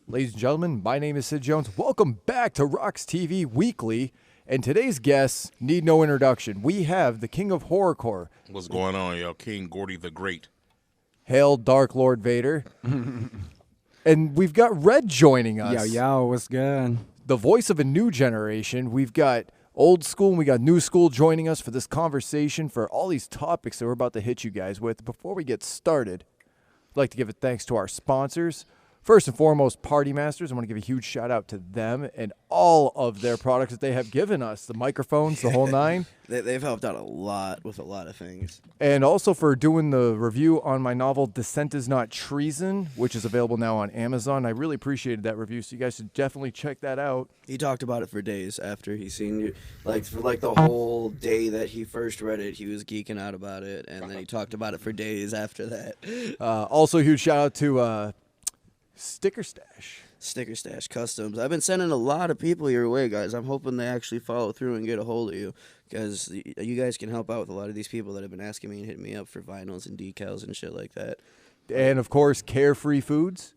Ladies and gentlemen, my name is Sid Jones. Welcome back to RoX-TV Weekly. And today's guests need no introduction. We have the King of Horrorcore. What's going on, yo? King Gordy the Great. Hail Dark Lord Vader. And we've got Red joining us. Yo, what's good? The voice of a new generation. We've got old school and we got new school joining us for this conversation for all these topics that we're about to hit you guys with. Before we get started, I'd like to give a thanks to our sponsors. First and foremost, Party Masters. I want to give a huge shout out to them and all of their products that they have given us. The microphones, the whole nine. They've helped out a lot with a lot of things. And also for doing the review on my novel, Dissent is Not Treason, which is available now on Amazon. I really appreciated that review, so you guys should definitely check that out. He talked about it for days after he seen you. For the whole day that he first read it, he was geeking out about it. And then he talked about it for days after that. Also, a huge shout out to Sticker Stash. Sticker Stash Customs. I've been sending a lot of people your way, guys. I'm hoping they actually follow through and get a hold of you, because you guys can help out with a lot of these people that have been asking me and hitting me up for vinyls and decals and shit like that. And, of course, Carefree Foods.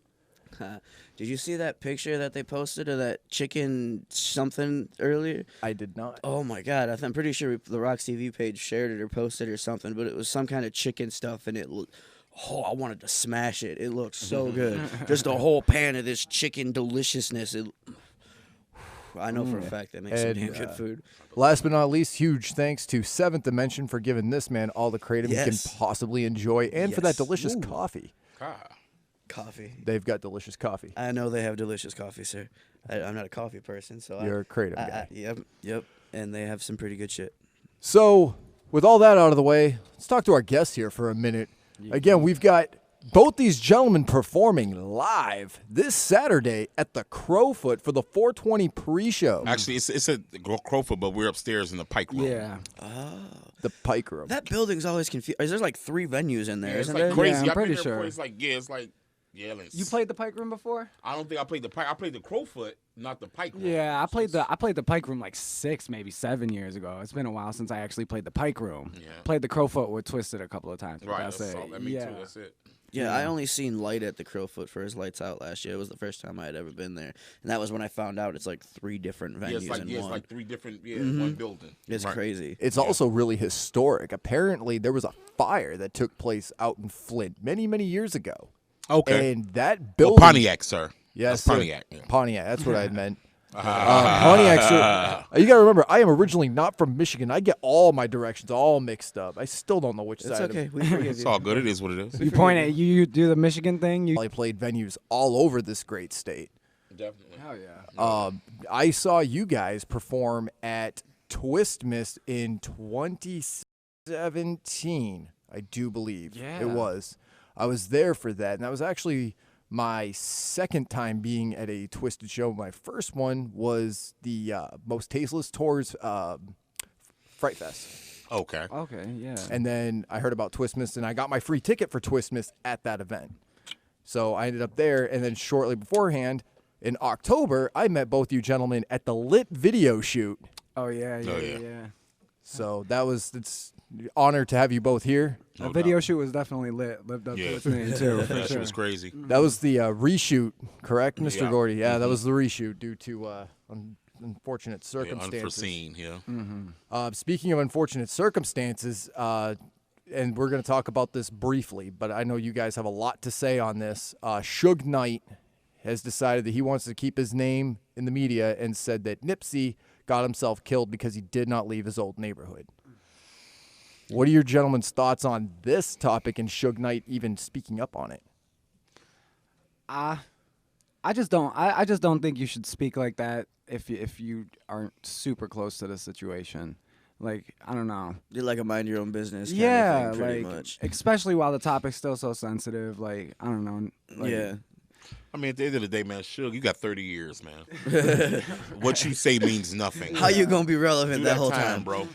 Did you see that picture that they posted of that chicken something earlier? I did not. Oh, my God. I'm pretty sure the RoX-TV page shared it or posted it or something, but it was some kind of chicken stuff, and it looked... Oh, I wanted to smash it. It looks so good. Just a whole pan of this chicken deliciousness. I know for a fact that makes some damn good food. Last but not least, huge thanks to Seventh Dimension for giving this man all the kratom he can possibly enjoy, and for that delicious coffee. Coffee. They've got delicious coffee. I know they have delicious coffee, sir. I'm not a coffee person, so You're a kratom guy. Yep. And they have some pretty good shit. So, with all that out of the way, let's talk to our guests here for a minute. Again, we've got both these gentlemen performing live this Saturday at the Crowfoot for the 420 pre-show. Actually, it's a Crowfoot, but we're upstairs in the Pike Room. Yeah. The Pike Room. That building's always confused. There's like 3 venues in there, It's isn't like there? crazy. Yeah, I'm I've been pretty there sure. before. It's like, You played the Pike Room before? I don't think I played the Pike. I played the Crowfoot, not the Pike Room. Yeah, I played the Pike Room like 6, maybe 7 years ago. It's been a while since I actually played the Pike Room. Yeah. Played the Crowfoot with Twisted a couple of times. Right, That's it. all. Me too. That's it. Yeah, I only seen Light at the Crowfoot for his Lights Out last year. It was the first time I had ever been there. And that was when I found out it's like 3 different venues It's one. like 3 different, one building. It's crazy. It's also really historic. Apparently, there was a fire that took place out in Flint many, many years ago. Okay. And that Well, building... Pontiac, sir. Yes, That's Pontiac. sir. Yeah. Pontiac, that's what I had meant. Pontiac, sir. You got to remember, I am originally not from Michigan. I get all my directions all mixed up. I still don't know which It's side. okay. We forgive It's you. all good. It is what it is. You point at you do the Michigan thing. I played venues all over this great state. Definitely. Hell yeah. I saw you guys perform at Twistmas in 2017, I do believe. Yeah. It was. I was there for that, and that was actually my second time being at a Twisted show. My first one was the Most Tasteless Tours Fright Fest. Okay. Okay, yeah. And then I heard about Twistmas, and I got my free ticket for Twistmas at that event. So I ended up there, and then shortly beforehand, in October, I met both you gentlemen at the Lit video shoot. Oh yeah. yeah. So it's an honor to have you both here. The video shoot was definitely lit. Lived up to its name too. For That shit sure. was crazy. That was the reshoot, correct, Mr. Yeah. Gordy? Yeah, that was the reshoot due to unfortunate Yeah, circumstances. unforeseen, Speaking of unfortunate circumstances, and we're going to talk about this briefly, but I know you guys have a lot to say on this. Suge Knight has decided that he wants to keep his name in the media and said that Nipsey got himself killed because he did not leave his old neighborhood. What are your gentlemen's thoughts on this topic and Suge Knight even speaking up on it? I just don't think you should speak like that if you aren't super close to the situation. Like, I don't know. You're like a mind your own business kind Yeah, of thing, pretty like much. especially while the topic's still so sensitive. Like, I don't know. Like, Yeah. I mean, at the end of the day, man, Suge, you got 30 years, man. What you say means nothing. How you going to be relevant Do that whole time? bro.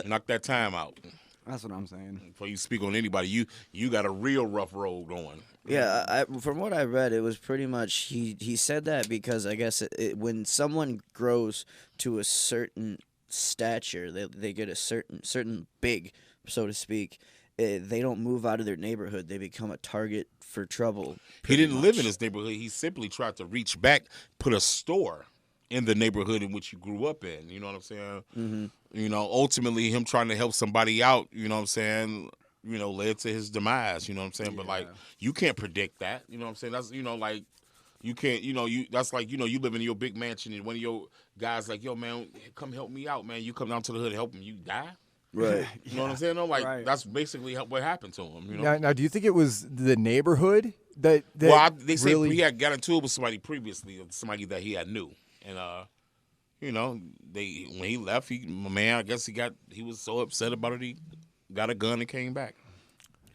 Knock that time out. That's what I'm saying. Before you speak on anybody, you got a real rough road going. Yeah, from what I read, it was pretty much he said that because I guess when someone grows to a certain stature, they get a certain big, so to speak, they don't move out of their neighborhood. They become a target for trouble. He didn't pretty live in much. his neighborhood. He simply tried to reach back, put a store in the neighborhood in which you grew up in. You know what I'm saying? Mm-hmm. You know, ultimately him trying to help somebody out, you know what I'm saying, you know, led to his demise, you know what I'm saying? But like you can't predict that. You know what I'm saying? That's, you know, like you can't, you know, that's like, you know, you live in your big mansion and one of your guys like, yo man, come help me out, man. You come down to the hood and help him, you die. Right. You know what I'm saying? No, like that's basically what happened to him. You know. Now, do you think it was the neighborhood that well, they say really... he had got into it with somebody previously, somebody that he had knew, and you know, when he left, I guess he was so upset about it, he got a gun and came back.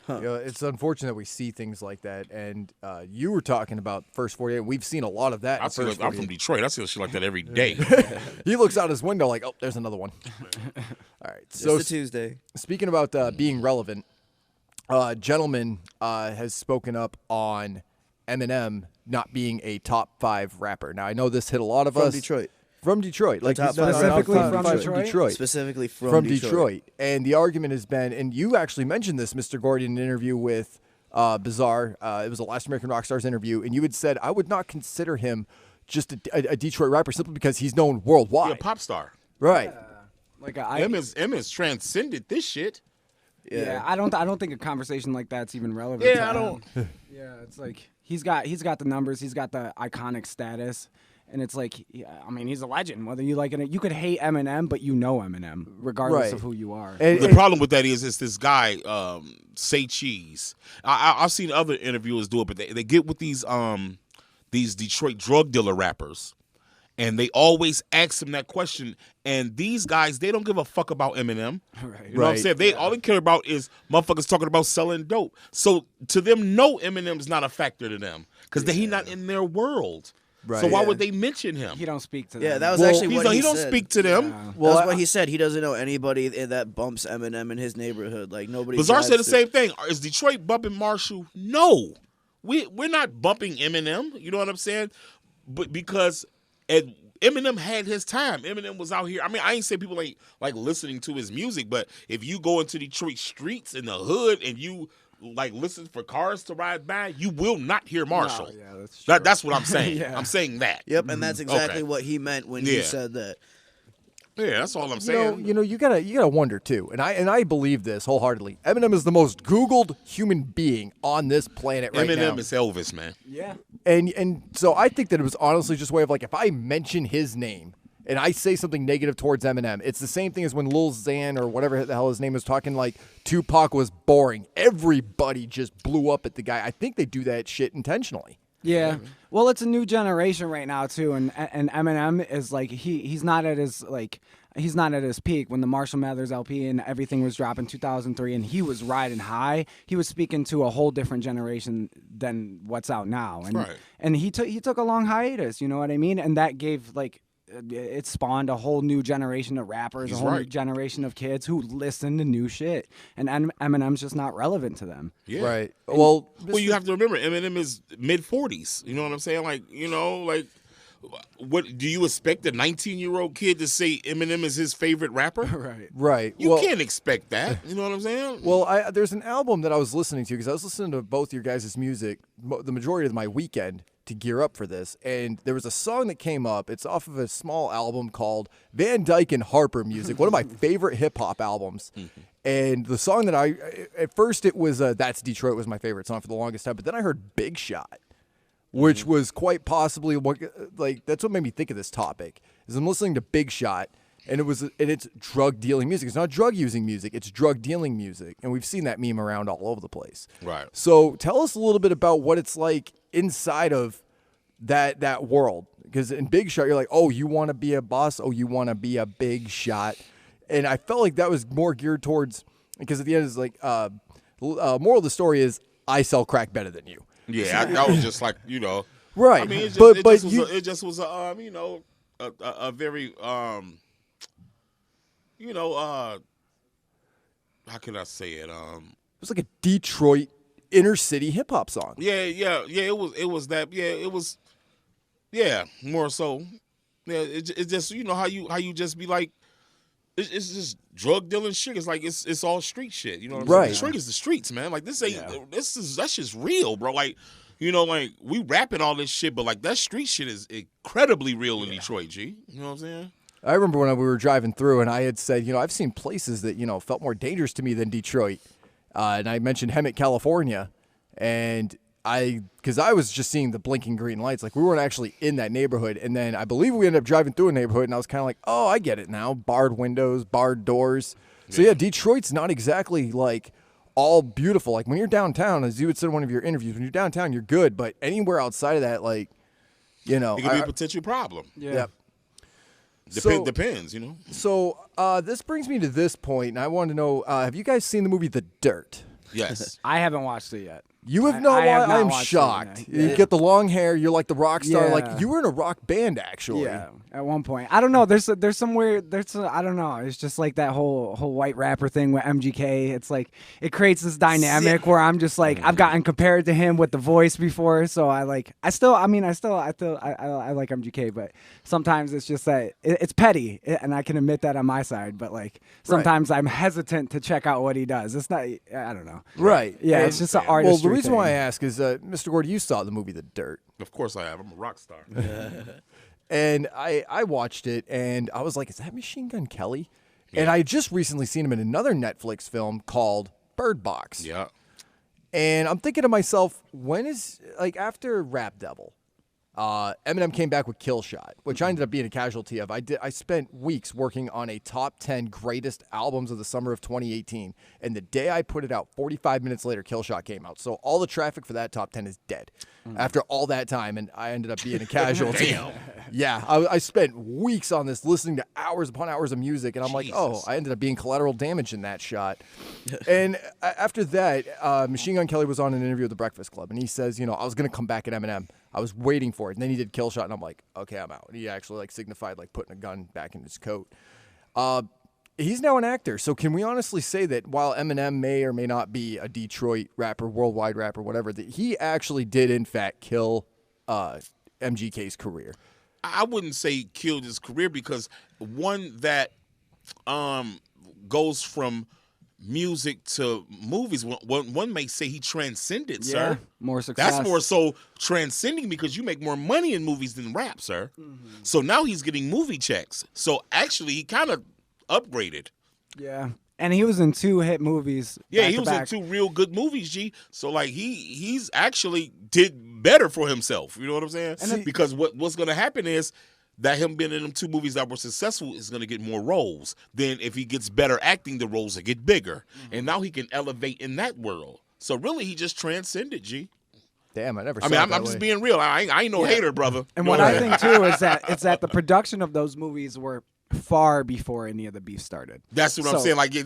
You know, it's unfortunate we see things like that, and you were talking about First 48. We've seen a lot of that. I'm from Detroit. I see shit like that every day. He looks out his window like, oh, there's another one. All right. Just So a Tuesday. Speaking about being relevant, gentleman has spoken up on Eminem not being a top 5 rapper. Now I know this hit a lot of us Detroit. From Detroit, like top specifically five from Detroit. Specifically from Detroit. And the argument has been, and you actually mentioned this, Mr. Gordy, in an interview with Bizarre. It was a Last American Rock Stars interview, and you had said, I would not consider him just a Detroit rapper simply because he's known worldwide. Yeah, pop star. Right. Like Em's transcended this shit. Yeah, I don't think a conversation like that's even relevant. Yeah, I don't. Yeah, it's like he's got the numbers, he's got the iconic status, and it's like, I mean, he's a legend. Whether you like it, you could hate Eminem, but you know Eminem, regardless of who you are. The problem with that is this guy, Say Cheese. I've seen other interviewers do it, but they get with these Detroit drug dealer rappers. And they always ask him that question. And these guys, they don't give a fuck about Eminem. Right. You know what I'm saying? All they care about is motherfuckers talking about selling dope. So to them, no, Eminem's not a factor to them because he's not in their world. Right. So why would they mention him? He don't speak to them. Yeah, that was actually what he don't said. speak to them. Yeah. Well, that's what he said. He doesn't know anybody that bumps Eminem in his neighborhood. Like nobody. Bizarre said the same thing. Is Detroit bumping Marshall? No, we're not bumping Eminem. You know what I'm saying? But because Eminem had his time. Eminem was out here. I mean, I ain't say people ain't like listening to his music, but if you go into Detroit streets in the hood and you like listen for cars to ride by, you will not hear Marshall. No, yeah, that's true. That's what I'm saying. I'm saying that. Yep, and that's exactly what he meant when he said that. Yeah, that's all I'm saying. You know, you gotta wonder too, and I believe this wholeheartedly. Eminem is the most Googled human being on this planet right now. Eminem is Elvis, man. Yeah. And so I think that it was honestly just a way of like, if I mention his name and I say something negative towards Eminem, it's the same thing as when Lil Xan or whatever the hell his name was talking like Tupac was boring. Everybody just blew up at the guy. I think they do that shit intentionally. Yeah. Well, it's a new generation right now too, and Eminem is like he's not at his peak when the Marshall Mathers LP and everything was dropping 2003, and he was riding high. He was speaking to a whole different generation than what's out now, and he took a long hiatus. You know what I mean? And that gave it spawned a whole new generation of rappers, a whole new generation of kids who listen to new shit, and Eminem's just not relevant to them. Yeah. Right. Well, you have to remember, Eminem is mid-40s. You know what I'm saying? Like, you know, like, what do you expect a 19-year-old kid to say Eminem is his favorite rapper? Right. You can't expect that. You know what I'm saying? Well, there's an album that I was listening to because I was listening to both your guys' music the majority of my weekend to gear up for this, and there was a song that came up. It's off of a small album called Van Dyke and Harper Music, one of my favorite hip-hop albums. And the song that at first it was That's Detroit was my favorite song for the longest time, but then I heard Big Shot, which was quite possibly that's what made me think of this topic. Is I'm listening to Big Shot, and it's drug dealing music. It's not drug using music. It's drug dealing music, and we've seen that meme around all over the place. Right. So tell us a little bit about what it's like inside of that world, because in Big Shot you're like, oh, you want to be a boss, oh, you want to be a big shot, and I felt like that was more geared towards, because at the end it's like moral of the story is I sell crack better than you. Yeah, that was just like, you know, right. I mean, it just was you know, a very you know, how can I say it? It was like a Detroit inner city hip hop song. Yeah. It was that. Yeah, it was. Yeah, more so. Yeah, it just, you know, how you just be like, it's just drug dealing shit. It's like it's all street shit. You know what I'm Right. saying? Detroit is the streets, man. Like this ain't that's just real, bro. Like, you know, like we rapping all this shit, but like that street shit is incredibly real in Detroit, G. You know what I'm saying? I remember when we were driving through, and I had said, you know, I've seen places that, you know, felt more dangerous to me than Detroit. And I mentioned Hemet, California, and because I was just seeing the blinking green lights. Like, we weren't actually in that neighborhood. And then I believe we ended up driving through a neighborhood, and I was kind of like, oh, I get it now. Barred windows, barred doors. So, yeah, Detroit's not exactly, like, all beautiful. Like, when you're downtown, as you had said in one of your interviews, when you're downtown, you're good. But anywhere outside of that, like, you know. It could be a potential problem. Yeah. Depends, you know. So this brings me to this point, and I wanted to know, have you guys seen the movie The Dirt? Yes. I haven't watched it yet. You have not. I'm watched it shocked. yet. You get the long hair. You're like the rock star. Yeah. Like you were in a rock band, actually. Yeah, at one point. I don't know. There's somewhere. I don't know. It's just like that whole white rapper thing with MGK. It's like it creates this dynamic where I'm just like I've gotten compared to him with the voice before. So I like I like MGK, but sometimes it's just that it's petty, and I can admit that on my side. But like sometimes I'm hesitant to check out what he does. It's not. I don't know. Right. Yeah, And- it's just an Well, artistry the reason thing. why I ask is, Mr. Gordy, you saw the movie The Dirt. Of course I have. I'm a rock star. And I watched it, and I was like, is that Machine Gun Kelly? And I just recently seen him in another Netflix film called Bird Box. Yeah. And I'm thinking to myself, when is, like, after Rap Devil, Eminem came back with Kill Shot, which I ended up being a casualty of. I spent weeks working on a top 10 greatest albums of the summer of 2018. And the day I put it out, 45 minutes later, Kill Shot came out. So all the traffic for that top 10 is dead after all that time. And I ended up being a casualty. Damn. Yeah, I spent weeks on this, listening to hours upon hours of music. And I'm like, oh, I ended up being collateral damage in that shot. And after that, Machine Gun Kelly was on an interview with The Breakfast Club. And he says, you know, I was going to come back at Eminem. I was waiting for it. And then he did Kill Shot, and I'm like, okay, I'm out. And he actually like signified like putting a gun back in his coat. He's now an actor. So can we honestly say that while Eminem may or may not be a Detroit rapper, worldwide rapper, whatever, that he actually did in fact kill MGK's career? I wouldn't say killed his career because one that goes from music to movies, one may say he transcended, sir. More success. That's more so transcending because you make more money in movies than rap, sir. So now he's getting movie checks. So actually, he kind of upgraded. Yeah. And he was in 2 hit movies. Yeah, back he to was back. in 2 real good movies, G. So like he's actually did better for himself. You know what I'm saying? Because what's going to happen is that him being in them 2 movies that were successful is going to get more roles. Then if he gets better acting, the roles will get bigger. And now he can elevate in that world. So really, he just transcended, G. Damn, I never saw I mean, it I'm that just way. being real. I ain't no hater, brother. And You what know I think too is that the production of those movies were far before any of the beef started. That's what I'm So, saying. Like, that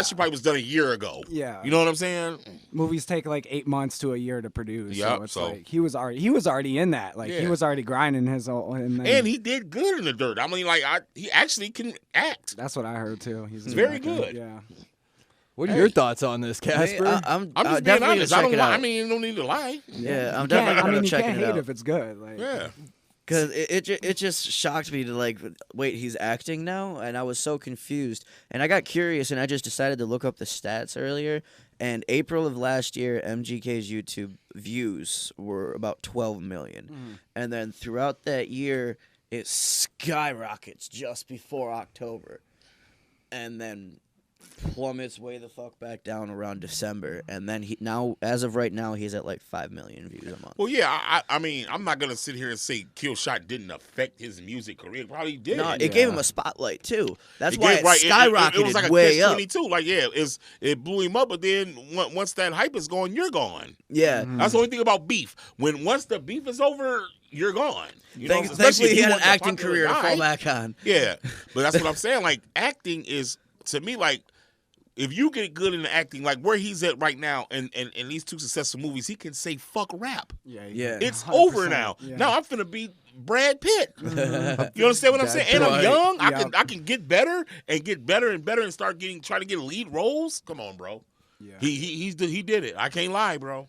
shit probably was done a year ago. Yeah. You know what I'm saying? Movies take like 8 months to a year to produce. Yep, So it's so- like he was already in that. Like he Yeah. was already grinding his own. And he did good in The Dirt. I mean, like, he actually can act. That's what I heard too. He's It's very actor. good. Yeah. What are your thoughts on this, Casper? I'm I'm just being definitely honest. gonna I check don't it lie. out. I mean, you don't need to lie. Yeah, I'm You can't- definitely I mean, gonna you check can't it hate out. if it's good. Like, Yeah. Because it just shocked me to like, wait, he's acting now? And I was so confused. And I got curious, and I just decided to look up the stats earlier. And April of last year, MGK's YouTube views were about 12 million. And then throughout that year, it skyrockets just before October. And then plummets way the fuck back down around December. And then as of right now, he's at like 5 million views a month. Well, yeah, I mean, I'm not going to sit here and say Kill Shot didn't affect his music career. It probably did. No, it gave him a spotlight too. That's It why gave- it right, skyrocketed it was like a way up. catch-22. Like, yeah, it blew him up, but then once that hype is gone, you're gone. Yeah. That's the only thing about beef. Once the beef is over, you're gone. You know, especially Thankfully, if he you had an want the acting popular career to guy. fall back on. Yeah, but that's what I'm saying. Like, acting is, to me, like, if you get good in acting, like where he's at right now, and these 2 successful movies, he can say "fuck rap." Yeah. It's 100%, over now. yeah. Now I'm finna be Brad Pitt. You understand what I'm saying? And I'm right. young. Yep. I can get better and get better and better and start trying to get lead roles. Come on, bro. Yeah. He did it. I can't lie, bro.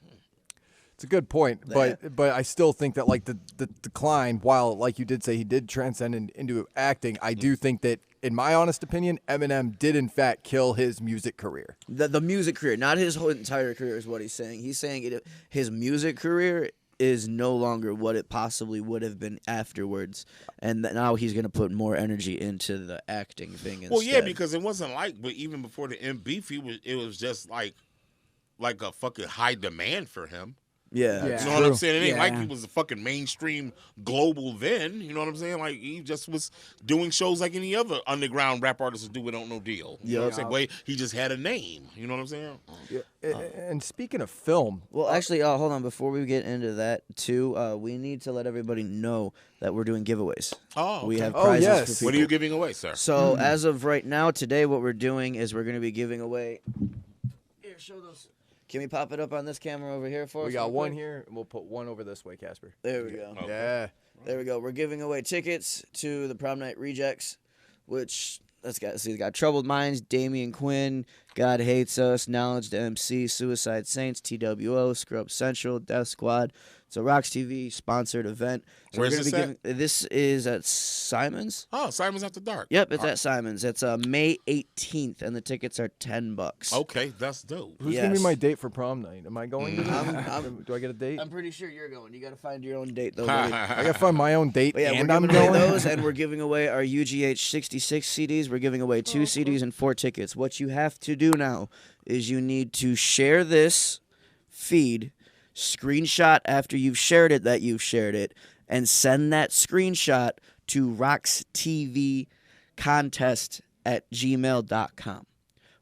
It's a good point, but I still think that like the decline, while like you did say he did transcend into acting, I do think that in my honest opinion, Eminem did in fact kill his music career. The music career, not his whole entire career, is what he's saying. He's saying his music career is no longer what it possibly would have been afterwards, and now he's going to put more energy into the acting thing instead. Well, yeah, because it wasn't like, but even before the M beef, it was just like a fucking high demand for him. Yeah. You know what I'm saying? It ain't Yeah. like he was a fucking mainstream global then. You know what I'm saying? Like, he just was doing shows like any other underground rap artist would do without no deal. You know what I'm saying? Wait, he just had a name. You know what I'm saying? And speaking of film, Well, actually, hold on. Before we get into that, too, we need to let everybody know that we're doing giveaways. Oh, okay. We have Oh, prizes yes. for people. What are you giving away, sir? So, as of right now, today, what we're doing is we're going to be giving away... Here, show those... Can we pop it up on this camera over here for us? we got real one quick? here, and we'll put one over this way, Casper. There we go. Okay. Yeah. There we go. We're giving away tickets to the Prom Night Rejects, which... Let's see. We got Troubled Minds, Damian Quinn, God Hates Us, Knowledge the MC, Suicide Saints, TWO, Scrub Central, Death Squad. It's a RoX-TV sponsored event. So Where's we're gonna this be this is at Simon's. Oh, Simon's After Dark. Yep, it's at Simon's. It's May 18th, and the tickets are $10. Okay, that's dope. Who's gonna be Yes. my date for prom night? Am I going to this? Do I get a date? I'm pretty sure you're going. You got to find your own date, though. I gotta find my own date, But yeah, and we're I'm giving away going. those, and we're giving away our UGH 66 CDs. We're giving away 2 CDs and 4 tickets. What you have to do now is you need to share this feed, screenshot after you've shared it that you've shared it, and send that screenshot to RoX-TV-contest@gmail.com.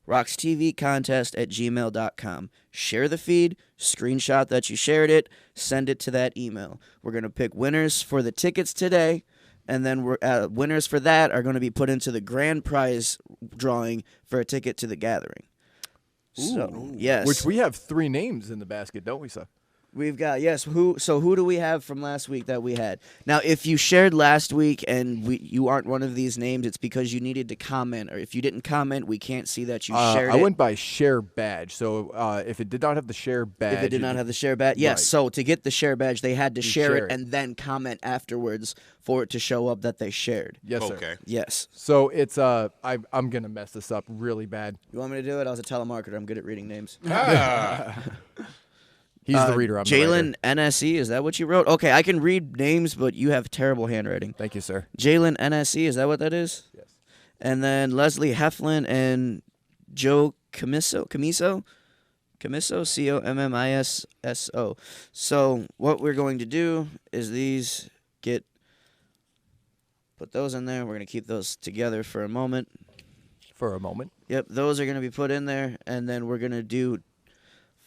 RoX-TV-contest@gmail.com. Share the feed, screenshot that you shared it, send it to that email. We're going to pick winners for the tickets today, and then winners for that are going to be put into the grand prize drawing for a ticket to the gathering. So, yes. Which we have 3 names in the basket, don't we, sir? We've got, yes. Who do we have from last week that we had? Now, if you shared last week and you aren't one of these names, it's because you needed to comment. Or if you didn't comment, we can't see that you shared it. I went by share badge, so if it did not have the share badge... If it did not have the share badge, yes. Right. So to get the share badge, they had to share share it it. and then comment afterwards for it to show up that they shared. Yes, sir. Okay. Yes. So it's I'm gonna mess this up really bad. You want me to do it? I was a telemarketer. I'm good at reading names. He's the reader. I'm the writer. Jalen NSE, is that what you wrote? Okay, I can read names, but you have terrible handwriting. Thank you, sir. Jalen NSE, is that what that is? Yes. And then Leslie Heflin and Joe Camiso, COMMISSO. So what we're going to do is put those in there. We're going to keep those together for a moment. For a moment. Yep, those are going to be put in there, and then we're going to do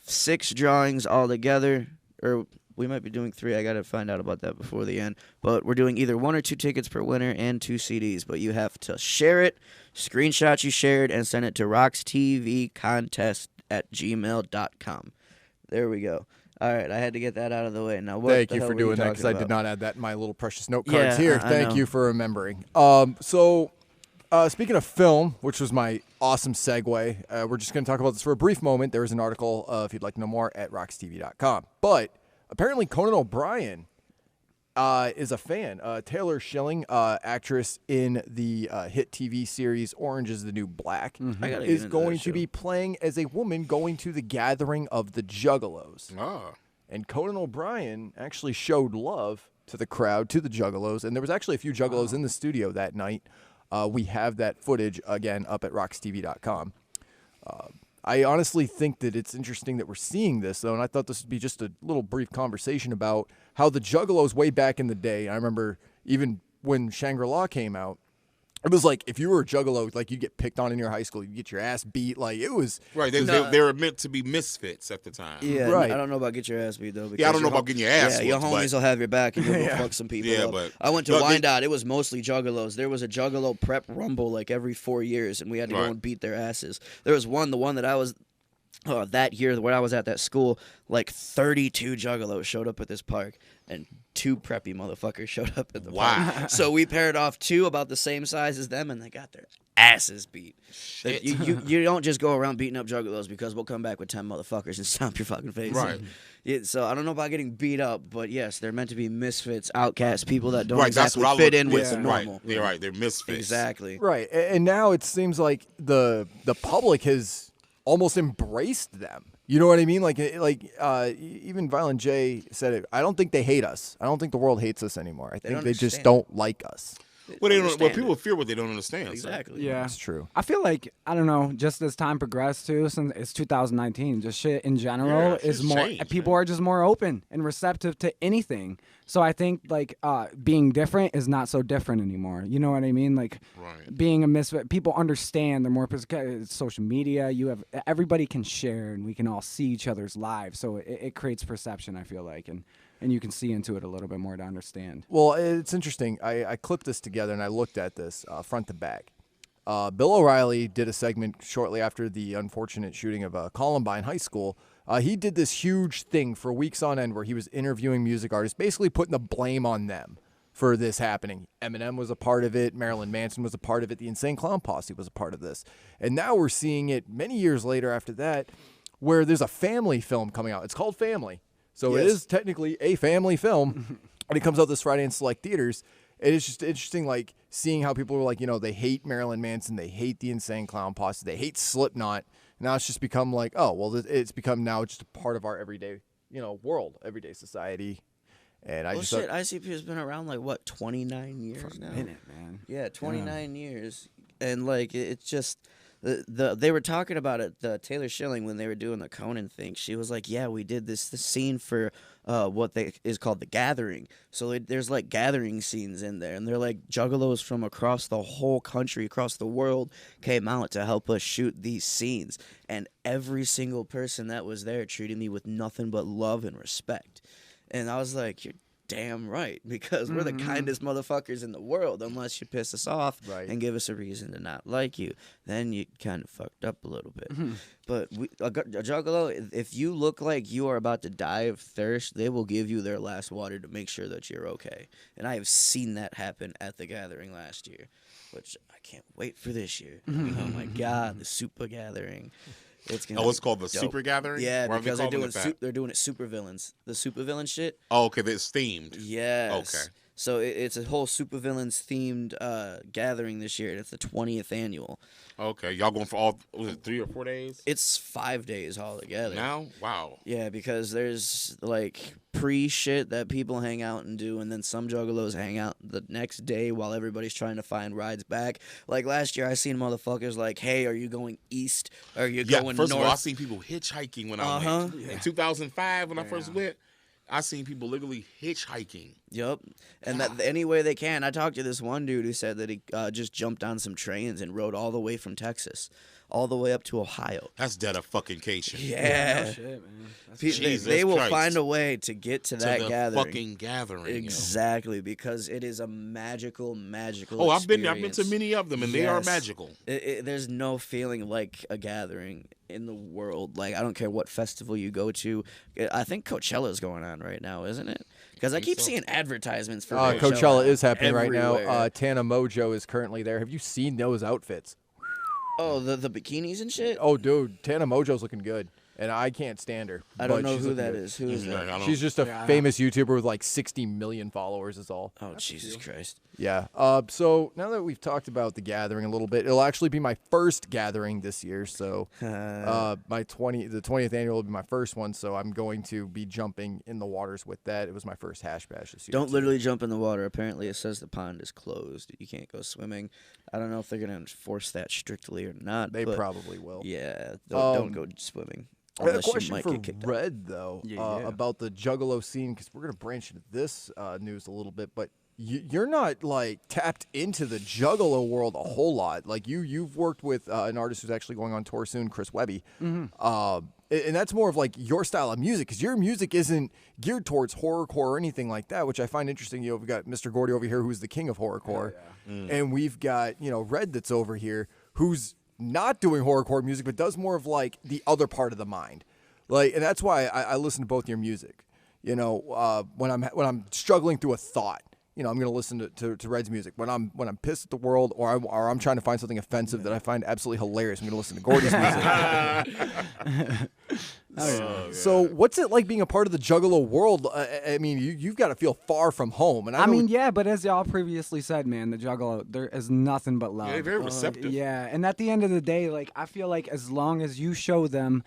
6 drawings all together, or we might be doing 3. I got to find out about that before the end. But we're doing either 1 or 2 tickets per winner and 2 CDs. But you have to share it, screenshot you shared, and send it to RoX-TV-contest@gmail.com. There we go. All right, I had to get that out of the way. Now, what Thank the you hell for were you doing that, because I talking did about? not add that in my little precious note Yeah, cards here. I Thank know. you for remembering. Speaking of film, which was my awesome segue, we're just going to talk about this for a brief moment. There is an article, if you'd like to know more, at RoX-TV.com. But apparently Conan O'Brien is a fan. Taylor Schilling, actress in the hit TV series Orange is the New Black, I gotta get is into going that to show. be playing as a woman going to the gathering of the Juggalos. Oh. And Conan O'Brien actually showed love to the crowd, to the Juggalos, and there was actually a few Juggalos in the studio that night. We have that footage, again, up at RoX-TV.com. I honestly think that it's interesting that we're seeing this, though, and I thought this would be just a little brief conversation about how the Juggalos way back in the day, I remember even when Shangri-La came out, it was like if you were a Juggalo, like you'd get picked on in your high school, you'd get your ass beat. Like it was Right, they were meant to be misfits at the time. Yeah, Right. I don't know about get your ass beat, though. Yeah, I don't because know your about getting your ass Yeah, your whooped, homies but- will have your back and you'll go Yeah. fuck some people Yeah, up. but- I went to but they- Wyandotte. It was mostly Juggalos. There was a Juggalo prep rumble like every 4 years, and we had to go Right. and beat their asses. There was the one that I was that year where I was at that school, like 32 juggalos showed up at this park, and 2 preppy motherfuckers showed up at the park. So we paired off 2 about the same size as them, and they got their asses beat. You don't just go around beating up juggalos because we'll come back with 10 motherfuckers and stomp your fucking face. Right. Yeah, so I don't know about getting beat up, but yes, they're meant to be misfits, outcasts, people that don't Right, exactly that's what fit in with the Right, normal. they're right. They're misfits. Exactly. Right. And now it seems like the public has almost embraced them. You know what I mean? Like even Violent J said it. I don't think they hate us. I don't think the world hates us anymore. I think they just don't like us. Well, people fear what they don't understand. Exactly. Yeah, That's true. I feel like, I don't know, just as time progressed too, since it's 2019, just shit in general is shit's more. changed, People are just more open and receptive to anything. So I think like being different is not so different anymore. You know what I mean? Like being a misfit, people understand. They're more it's social media. Everybody can share, and we can all see each other's lives. So it creates perception, I feel like, and you can see into it a little bit more to understand. Well, it's interesting. I clipped this together and I looked at this front to back. Bill O'Reilly did a segment shortly after the unfortunate shooting of Columbine High School. He did this huge thing for weeks on end where he was interviewing music artists, basically putting the blame on them for this happening. Eminem was a part of it. Marilyn Manson was a part of it. The Insane Clown Posse was a part of this. And now we're seeing it many years later after that where there's a family film coming out. It's called Family. So it is technically a family film, and it comes out this Friday in select theaters. And it's just interesting, like, seeing how people are like, they hate Marilyn Manson, they hate the Insane Clown Posse, they hate Slipknot. Now it's just become like, oh, well, it's become now just a part of our everyday, world, everyday society. And ICP has been around like what, 29 years now? For a minute, man. Yeah, 29 years, and like it's just. They were talking about it, Taylor Schilling, when they were doing the Conan thing. She was like, yeah, we did this scene for what is called The Gathering. So there's like gathering scenes in there. And they're like juggalos from across the whole country, across the world, came out to help us shoot these scenes. And every single person that was there treated me with nothing but love and respect. And I was like, you're damn right, because we're the kindest motherfuckers in the world, unless you piss us off and give us a reason to not like you. Then you kind of fucked up a little bit. But a juggalo, if you look like you are about to die of thirst, they will give you their last water to make sure that you're okay. And I have seen that happen at the gathering last year, which I can't wait for this year. Oh my God, the super gathering. It's called the Super Gathering? Yeah, because they're doing it super villains. The super villain shit. Oh, okay, it's themed. Yes. Okay. So it's a whole super villains themed gathering this year. It's the 20th annual. Okay, y'all going for all, was it 3 or 4 days? It's 5 days altogether. Now? Wow. Yeah, because there's like pre-shit that people hang out and do, and then some juggalos hang out the next day while everybody's trying to find rides back. Like last year, I seen motherfuckers like, hey, are you going east? Are you going north? First of all, I seen people hitchhiking when I went. In 2005, when I first went, I seen people literally hitchhiking. Yep. And that any way they can. I talked to this one dude who said that he just jumped on some trains and rode all the way from Texas, all the way up to Ohio. That's dedication. Yeah. No shit, man. They will find a way to get to that gathering. Fucking gathering. Exactly, because it is a magical I've been experience. to many of them, and they are magical. There's no feeling like a gathering in the world. Like, I don't care what festival you go to. I think Coachella's going on right now, isn't it? Because I keep seeing advertisements for Coachella is happening everywhere. right now. Tana Mojo is currently there. Have you seen those outfits? Oh, the bikinis and shit? Oh, dude, Tana Mojo's looking good. And I can't stand her. I don't know who that is. Who is that? She's just a famous YouTuber with like 60 million followers is all. Oh, Jesus Christ. Yeah. So now that we've talked about the gathering a little bit, it'll actually be my first gathering this year. So the 20th annual will be my first one. So I'm going to be jumping in the waters with that. It was my first hash bash this year. Don't literally jump in the water. Apparently it says the pond is closed. You can't go swimming. I don't know if they're going to enforce that strictly or not. They probably will. Yeah. Don't go swimming. I had a question for Red, though, about the Juggalo scene, because we're going to branch into this news a little bit, but you're not, like, tapped into the Juggalo world a whole lot. Like, you've worked with an artist who's actually going on tour soon, Chris Webby, and that's more of, like, your style of music, because your music isn't geared towards horrorcore or anything like that, which I find interesting. We've got Mr. Gordy over here, who's the king of horrorcore, and we've got, Red that's over here, who's not doing horrorcore music, but does more of like the other part of the mind. Like, and that's why I listen to both your music. You know, when I'm struggling through a thought, you know, I'm gonna listen to Red's music. When I'm pissed at the world, or I'm trying to find something offensive that I find absolutely hilarious, I'm gonna listen to Gordy's music. So what's it like being a part of the Juggalo world? I mean, you've got to feel far from home. And I mean, yeah, but as y'all previously said, man, the Juggalo, there is nothing but love. Yeah, they're very receptive. Yeah, and at the end of the day, like, I feel like as long as you show them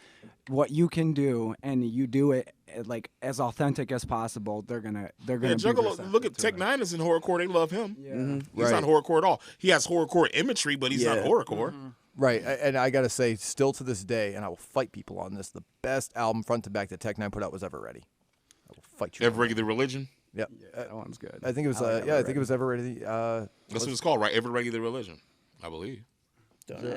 what you can do and you do it like as authentic as possible, they're gonna be Juggalo, receptive look at to Tech it. Nine is in horrorcore. They love him. Yeah. He's not horrorcore at all. He has horrorcore imagery, but he's not horrorcore. right. And I got to say, still to this day, and I will fight people on this, the best album front to back that Tech Nine put out was Ever Ready. I will fight you. Every Regular Religion. Yep. Yeah, that one's good. I think it was. I like I think it was Ever Ready. That's what it's called, right? Every Regular Religion, I believe.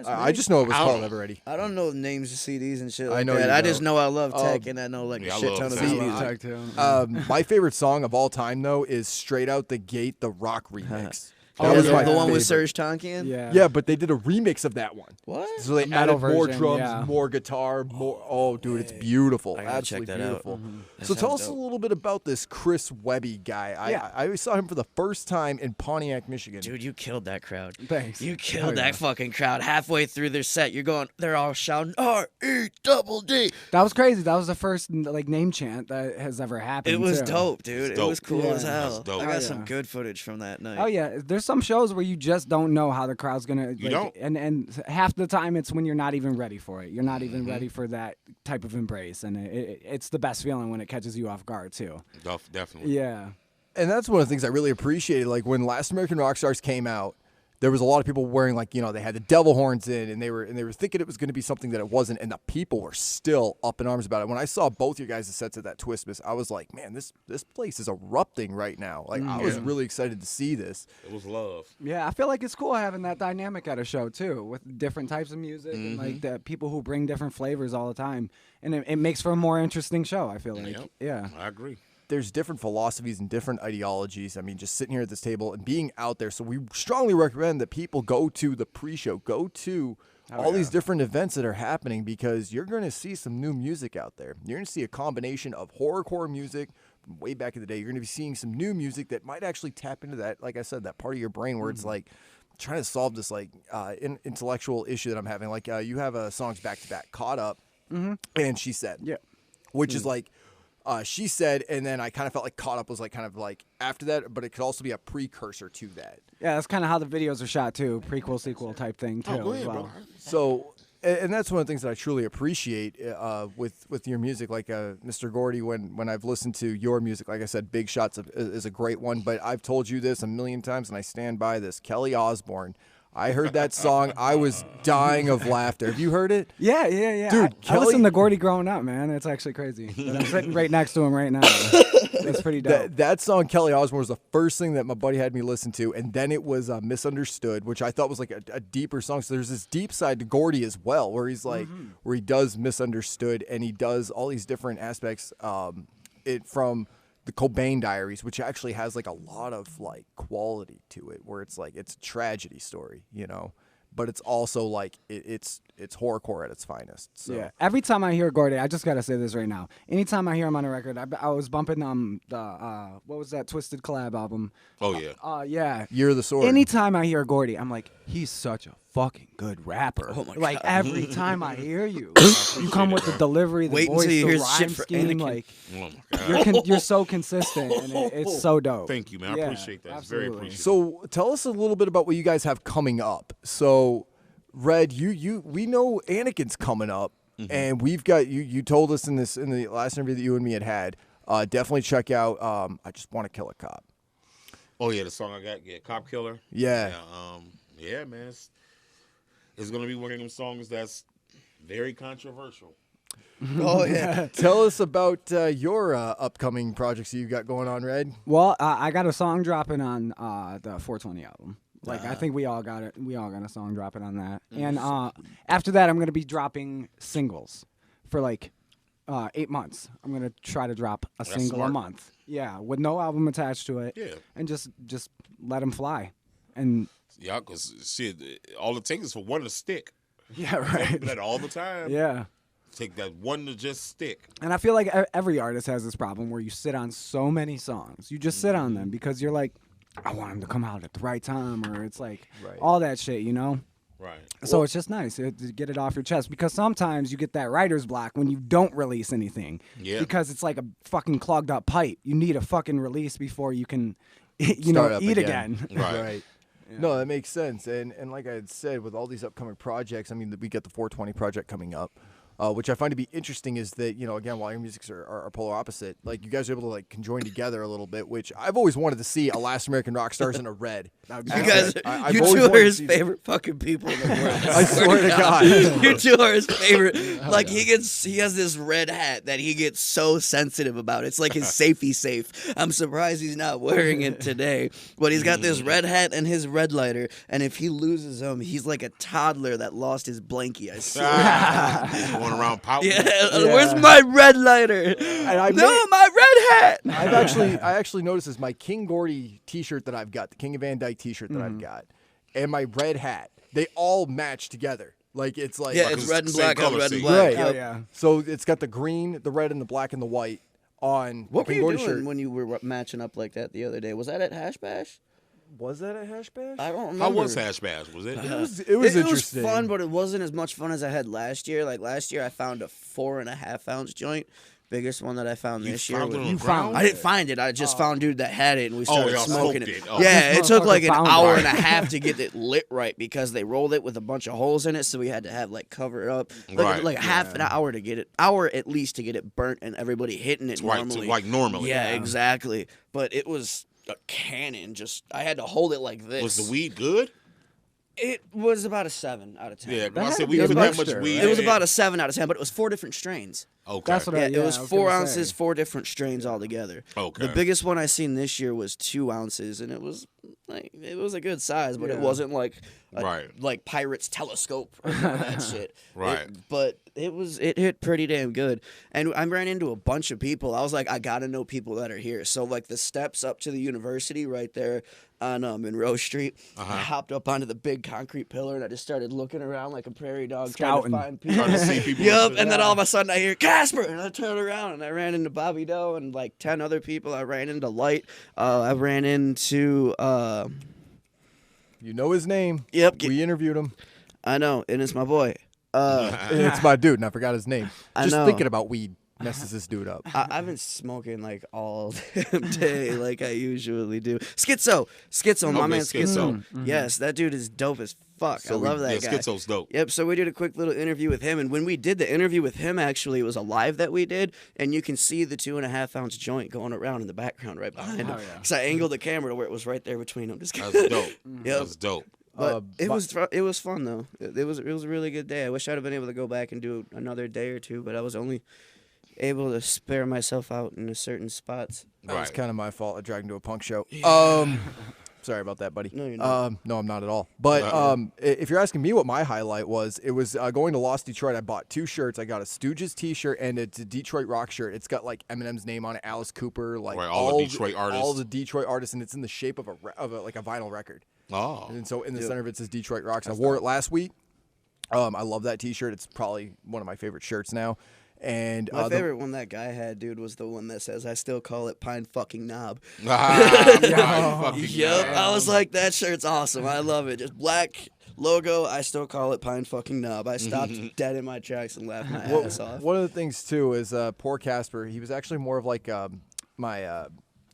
I just know it was called Ever Ready. I don't know the names of CDs and shit like I know that. you I don't. just know I love Tech, and I know like Yeah, a I shit love ton of Tech. his I love music. Tech too. My favorite song of all time, though, is Straight Out the Gate, the Rock remix. Oh, was my the one with favorite. Serge Tankian? Yeah. Yeah, but they did a remix of that one. What? So they A metal added more version, drums, yeah. more guitar, more. Oh, dude, it's beautiful. I gotta check Absolutely that out. beautiful. That So tell sounds us a dope. little bit about this Chris Webby guy. I saw him for the first time in Pontiac, Michigan. Dude, you killed that crowd. Thanks. You Oh, killed yeah. that fucking crowd. Halfway through their set, they're all shouting R-E-double-D. That was crazy. That was the first like name chant that has ever happened. It was too. dope, dude. It's It was dope. cool Yeah. as hell. That's dope. I got Oh, some yeah. good footage from that night. Oh yeah, there's some shows where you just don't know how the crowd's gonna. You like, don't. and half the time it's when you're not even ready for it. You're not even ready for that type of embrace, and it's the best feeling when it catches you off guard too. Definitely. Yeah. And that's one of the things I really appreciated. Like when Last American Rock Stars came out, there was a lot of people wearing like, you know, they had the devil horns in, and they were thinking it was going to be something that it wasn't, and the people were still up in arms about it. When I saw both your guys' sets at that Twistmas, I was like, man, this place is erupting right now. Like I was really excited to see this. It was love. Yeah, I feel like it's cool having that dynamic at a show too, with different types of music and like the people who bring different flavors all the time, and it makes for a more interesting show. I feel like, Yep. yeah. I agree. There's different philosophies and different ideologies. I mean, just sitting here at this table and being out there. So we strongly recommend that people go to the pre-show, go to all these different events that are happening, because you're going to see some new music out there. You're going to see a combination of horrorcore music from way back in the day. You're going to be seeing some new music that might actually tap into that, like I said, that part of your brain where it's like trying to solve this like intellectual issue that I'm having. Like you have songs back-to-back, Caught Up and She Said. Yeah. Which is like, She Said, and then I kind of felt like Caught Up was like kind of like after that, but it could also be a precursor to that. Yeah, that's kind of how the videos are shot too, prequel, sequel type thing too. Go as ahead, well. bro. So, and that's one of the things that I truly appreciate with your music. Like Mr. Gordy, when I've listened to your music, like I said, Big Shots is a great one. But I've told you this a million times, and I stand by this. Kelly Osbourne. I heard that song. I was dying of laughter. Have you heard it? Yeah. Dude, I Kelly- listened to Gordy growing up, man. It's actually crazy. But I'm sitting right next to him right now. It's pretty dope. That song, Kelly Osbourne, was the first thing that my buddy had me listen to, and then it was Misunderstood, which I thought was like a deeper song. So there's this deep side to Gordy as well, where he's like, where he does Misunderstood, and he does all these different aspects. It from the Cobain Diaries, which actually has like a lot of like quality to it, where it's like it's a tragedy story, you know, but it's also like it's horrorcore at its finest. So. Yeah. Every time I hear Gordy, I just gotta say this right now. Anytime I hear him on a record, I was bumping the what was that Twisted collab album? Oh yeah. Yeah. Year of the Sword. Anytime I hear Gordy, I'm like, he's such a fucking good rapper. Oh my like God. every time I hear you, you come with the delivery, the Wait voice, until you the hear rhyme shit for scheme. Anakin. Like Oh my God. you're so consistent, and it's so dope. Thank you, man. I Yeah, appreciate that. It's very absolutely. appreciative. So tell us a little bit about what you guys have coming up. So, Red, we know Anakin's coming up, and we've got you. You told us in the last interview that you and me had. Definitely check out. I Just Want to Kill a Cop. Oh yeah, the song I got, Cop Killer. Yeah. Yeah, man. It's gonna be one of them songs that's very controversial. Oh yeah. Tell us about your upcoming projects that you got going on, Red. Well, I got a song dropping on the 420 album. Like I think we all got it. We all got a song dropping on that. And after that, I'm gonna be dropping singles for like 8 months. I'm gonna try to drop a That's single smart. a month. Yeah, with no album attached to it. Yeah. And just let them fly. And Yeah, because shit, all it takes is for one to stick. Yeah, right. That all the time. Yeah. Take that one to just stick. And I feel like every artist has this problem where you sit on so many songs. You just sit on them because you're like, I want them to come out at the right time, or it's like all that shit, you know? Right. So it's just nice to get it off your chest, because sometimes you get that writer's block when you don't release anything. Yeah. Because it's like a fucking clogged up pipe. You need a fucking release before you can, Start up eat again. Right. Yeah. No, that makes sense. And like I had said, with all these upcoming projects, I mean, we got the 420 project coming up. Which I find to be interesting is that, again, while your musics are polar opposite, like you guys are able to like conjoin together a little bit, which I've always wanted to see a Last American Rock Stars in a red. You guys, you two are his favorite fucking people in the world. I swear to God. You two are his favorite. Like he has this red hat that he gets so sensitive about. It's like his safety safe. I'm surprised he's not wearing it today. But he's got this red hat and his red lighter, and if he loses them, he's like a toddler that lost his blankie. I swear. Going around pouting. Yeah, where's my red lighter? My red hat. I actually noticed this. My King Gordy T-shirt that I've got, the King of Van Dyke T-shirt that I've got, and my red hat, they all match together. Like it's like it's red and black on red and black. Right. Oh, yeah. So it's got the green, the red, and the black and the white on. What the were King you Gordy doing shirt. when you were matching up like that the other day? Was that at Hash Bash? Was that a Hash Bash? I don't remember. How was Hash Bash? Was it? It was interesting. It was fun, but it wasn't as much fun as I had last year. Like last year, I found a 4.5 ounce joint. Biggest one that I found this year. Found it on the You ground? found I didn't find it. I just found dude that had it, and we started y'all smoking smoked it. it. Oh. Yeah, it This took like an motherfucker found hour it. and a half to get it lit right because they rolled it with a bunch of holes in it, so we had to have like cover it up. Like half an hour to get it, hour at least to get it burnt, and everybody hitting it normally. Like normally. Yeah, exactly. But it was a cannon. Just I had to hold it like this. Was the weed good? It was about a 7 out of 10. Yeah, That I had said to we be a put that much mixture, weed. right? It was in about a 7 out of 10, but it was 4 different strains. Okay. That's what Yeah, it was I was 4 gonna ounces, say. 4 different strains altogether. Okay. The biggest one I seen this year was 2 ounces, and it was a good size, but it Yeah. wasn't like Right. like Pirate's telescope or none of that shit. Right. But it hit pretty damn good, and I ran into a bunch of people. I was like, I gotta know people that are here. So like the steps up to the university right there on Monroe Street, I hopped up onto the big concrete pillar and I just started looking around like a prairie dog Scouting. trying to find people. Trying to see people. Yep, and then all of a sudden I hear Casper, and I turn around and I ran into Bobby Doe and like 10 other people. I ran into Light. I ran into You know his name. Yep. We interviewed him. I know, and it's my boy. It's my dude, and I forgot his name. I Just know. thinking about weed messes this dude up. I've been smoking like all damn day, like I usually do. Schizo, my man Schizo. Yes, that dude is dope as fuck. I love that guy. Schizo's dope. Yep. So we did a quick little interview with him, and when we did the interview with him, actually, it was a live that we did, and you can see the 2.5 ounce joint going around in the background right behind him. Because I angled the camera to where it was right there between them. Just That's dope. Yep. That's dope. But it was fun though. It was a really good day. I wish I'd have been able to go back and do another day or two, but I was only able to spare myself out in certain spots. That was Right. kind of my fault. I dragged him to a punk show. Sorry about that, buddy. No, you're not. No, I'm not at all. But if you're asking me what my highlight was, it was going to Lost Detroit. I bought 2 shirts. I got a Stooges T-shirt and it's a Detroit Rock shirt. It's got like Eminem's name on it, Alice Cooper, like Right, all the Detroit artists. all the Detroit artists, and it's in the shape of a vinyl record. Oh. And so in the center of it says Detroit Rocks. I wore it last week. I love that T-shirt. It's probably one of my favorite shirts now. And My favorite one that guy had, dude, was the one that says, "I still call it Pine fucking knob." Fucking Yep, I was like, that shirt's awesome. I love it. Just black logo. I still call it Pine fucking knob. I stopped dead in my tracks and laughed my ass off. one of the things too is poor Casper. He was actually more of like my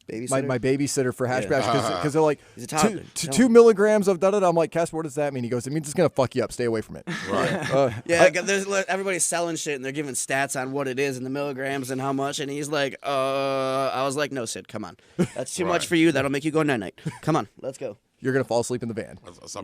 Babysitter? babysitter for Hash Bash because they're like He's a toddler. 2 milligrams of da-da-da. I'm like, Casper, what does that mean? He goes, it means it's going to fuck you up. Stay away from it. Right. Yeah, everybody's selling shit and they're giving stats on what it is and the milligrams and how much. And he's like, I was like, no, Sid, come on. That's too much for you. That'll make you go night-night. Come on, let's go. You're going to fall asleep in the van.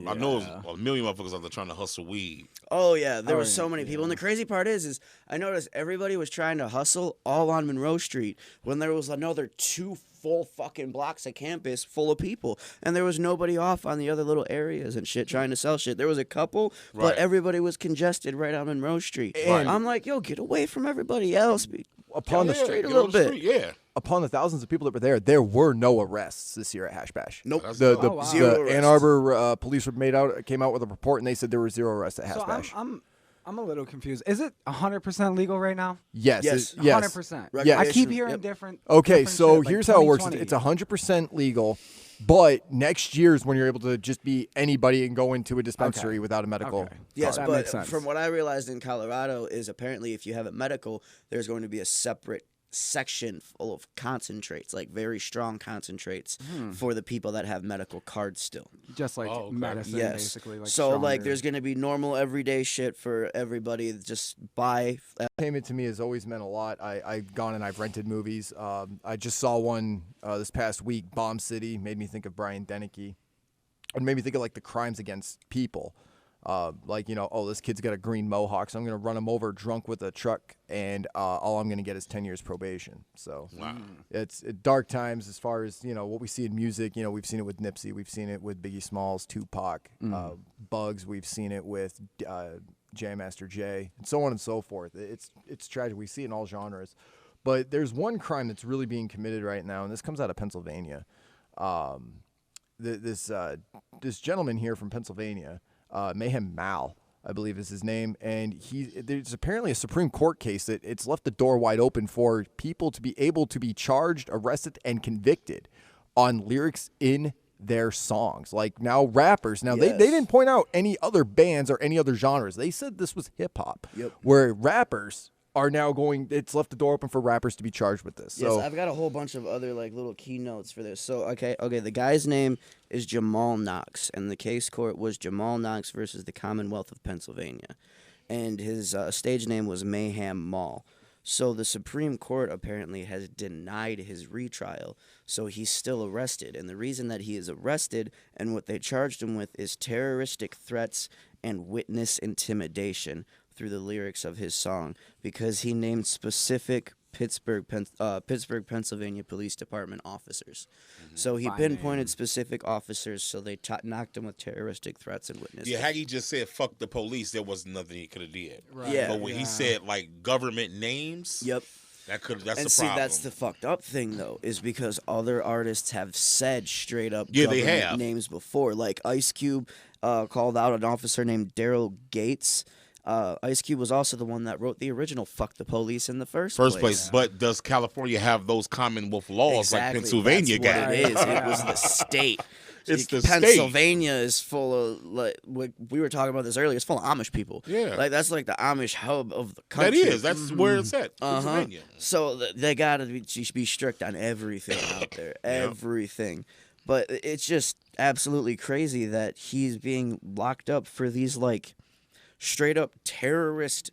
I know a million motherfuckers out there trying to hustle weed. Oh, yeah, there were so many people. And the crazy part is I noticed everybody was trying to hustle all on Monroe Street when there was another 2 full fucking blocks of campus full of people. And there was nobody off on the other little areas and shit trying to sell shit. There was a couple, but everybody was congested right on Monroe Street. And I'm like, yo, get away from everybody else. Upon the street a Get little on the bit. street, yeah. upon the thousands of people that were there were no arrests this year at Hash Bash. Nope. The Zero Ann arrests. Arbor police came out with a report, and they said there were 0 arrests at Hash So Bash. I'm a little confused. Is it 100% legal right now? Yes. Yes. 100%. Yes. I keep Recreational, hearing yep. different. Okay, different so shit, like here's how it works. 2020. It's 100% legal, but next year is when you're able to just be anybody and go into a dispensary without a medical. Okay. Yes, That but makes sense. from what I realized in Colorado is apparently if you have it medical, there's going to be a separate section full of concentrates, like very strong concentrates for the people that have medical cards still. Just like Oh, okay. medicine, Yes. basically. Like So like stronger. there's going to be normal everyday shit for everybody. Just buy. Entertainment to me has always meant a lot. I've gone and I've rented movies. I just saw one this past week, Bomb City, made me think of Brian Dennehy. It made me think of like the crimes against people. Like, this kid's got a green mohawk, so I'm going to run him over drunk with a truck, and all I'm going to get is 10 years probation. So it's dark times as far as, what we see in music. We've seen it with Nipsey. We've seen it with Biggie Smalls, Tupac, Bugs. We've seen it with Jam Master Jay, and so on and so forth. It's tragic. We see it in all genres. But there's one crime that's really being committed right now, and this comes out of Pennsylvania. This gentleman here from Pennsylvania, Mayhem Mal, I believe is his name, and there's apparently a Supreme Court case that it's left the door wide open for people to be able to be charged, arrested, and convicted on lyrics in their songs. Like now rappers, they didn't point out any other bands or any other genres. They said this was hip hop. Yep. Where rappers are now it's left the door open for rappers to be charged with this. Yes, So I've got a whole bunch of other like little keynotes for this. So okay, the guy's name is Jamal Knox, and the case court was Jamal Knox versus the Commonwealth of Pennsylvania, and his stage name was Mayhem Mall. So the Supreme Court apparently has denied his retrial, so he's still arrested. And the reason that he is arrested and what they charged him with is terroristic threats and witness intimidation through the lyrics of his song, because he named specific Pittsburgh, Pennsylvania Police Department officers. So he pinpointed specific officers, so they knocked him with terroristic threats and witness. Yeah, Haggy just said "fuck the police." There was nothing he could have did. Right. Yeah. But when he said like government names, Yep. that's And the see, problem. that's the fucked up thing, though, is because other artists have said straight up Yeah, they government have. names before. Like Ice Cube called out an officer named Daryl Gates. Ice Cube was also the one that wrote the original "fuck the police" in the first place. But does California have those Commonwealth laws like Exactly. Pennsylvania That's got? what it is. It was the state. It's the state. Pennsylvania is full of, like we were talking about this earlier. It's full of Amish people. Yeah. like that's like the Amish hub of the That country. is. That's where it's at. Pennsylvania. So they gotta be strict on everything out there, everything. But it's just absolutely crazy that he's being locked up for these like straight up terrorist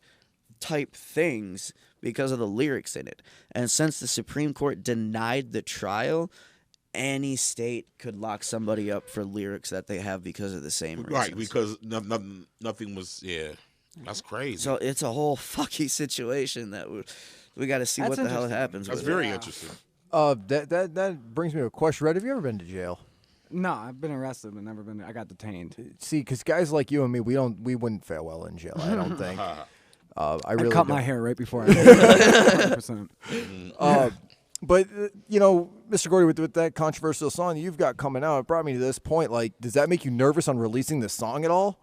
type things because of the lyrics in it. And since the Supreme Court denied the trial, any state could lock somebody up for lyrics that they have because of the same reasons. Right, because nothing was. Yeah, that's crazy. So it's a whole fucky situation that we got to see That's what the hell interesting. happens that's with very it. interesting. that brings me to a question. Red, have you ever been to jail? No, I've been arrested, but never been. I got detained. See, because guys like you and me, we wouldn't fare well in jail. I don't think. I really cut don't. my hair right before I did. 100%. But Mr. Gordy, with that controversial song that you've got coming out, it brought me to this point. Like, does that make you nervous on releasing this song at all?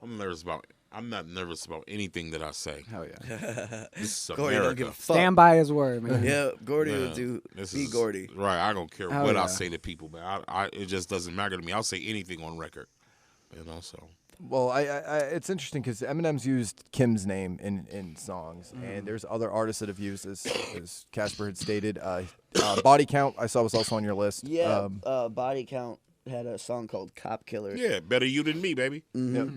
I'm not nervous about anything that I say. Hell yeah. This is Gordy don't America. give a fuck. Stand by his word, man. Yeah, Gordy Man, would do this be is- Gordy. Right, I don't care Hell what I yeah. say to people, man. It just doesn't matter to me. I'll say anything on record. So. Well, it's interesting because Eminem's used Kim's name in songs, and there's other artists that have used, as Casper had stated. Body Count, I saw, was also on your list. Yeah, Body Count had a song called "Cop Killers." Yeah, better you than me, baby. Yep.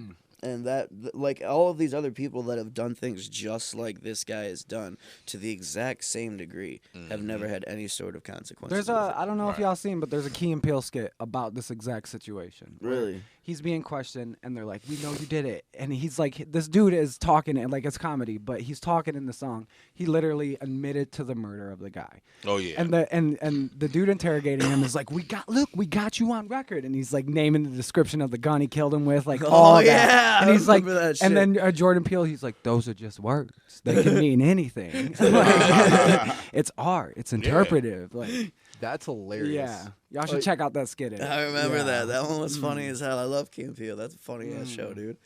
And that, like, all of these other people that have done things just like this guy has done to the exact same degree have never had any sort of consequences. There's with it. I don't know if y'all seen, but there's a Key and Peele skit about this exact situation. where Really? He's being questioned, and they're like, "We know you did it," and he's like, "This dude is talking, and like it's comedy, but he's talking in the song. He literally admitted to the murder of the guy." Oh yeah. And the dude interrogating him is like, we got you on record, and he's like naming the description of the gun he killed him with, like all that. Yeah, and he's I like, remember that and shit. then Jordan Peele, he's like, those are just words. They can mean anything. Like, it's art. It's interpretive. Like, That's hilarious. yeah, y'all should Like- check out that skit. I remember Yeah. that. That one was funny as hell. I love Key and Peele. That's a funny ass show, dude.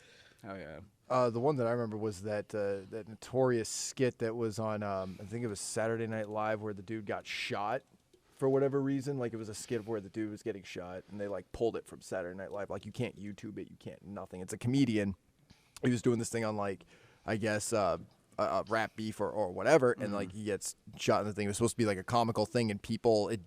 Oh yeah. The one that I remember was that that notorious skit that was on I think it was Saturday Night Live where the dude got shot for whatever reason. Like it was a skit where the dude was getting shot and they like pulled it from Saturday Night Live. Like you can't YouTube it, you can't nothing. It's a comedian. He was doing this thing on like I guess rap beef or whatever, and like he gets shot in the thing. It was supposed to be like a comical thing, and people it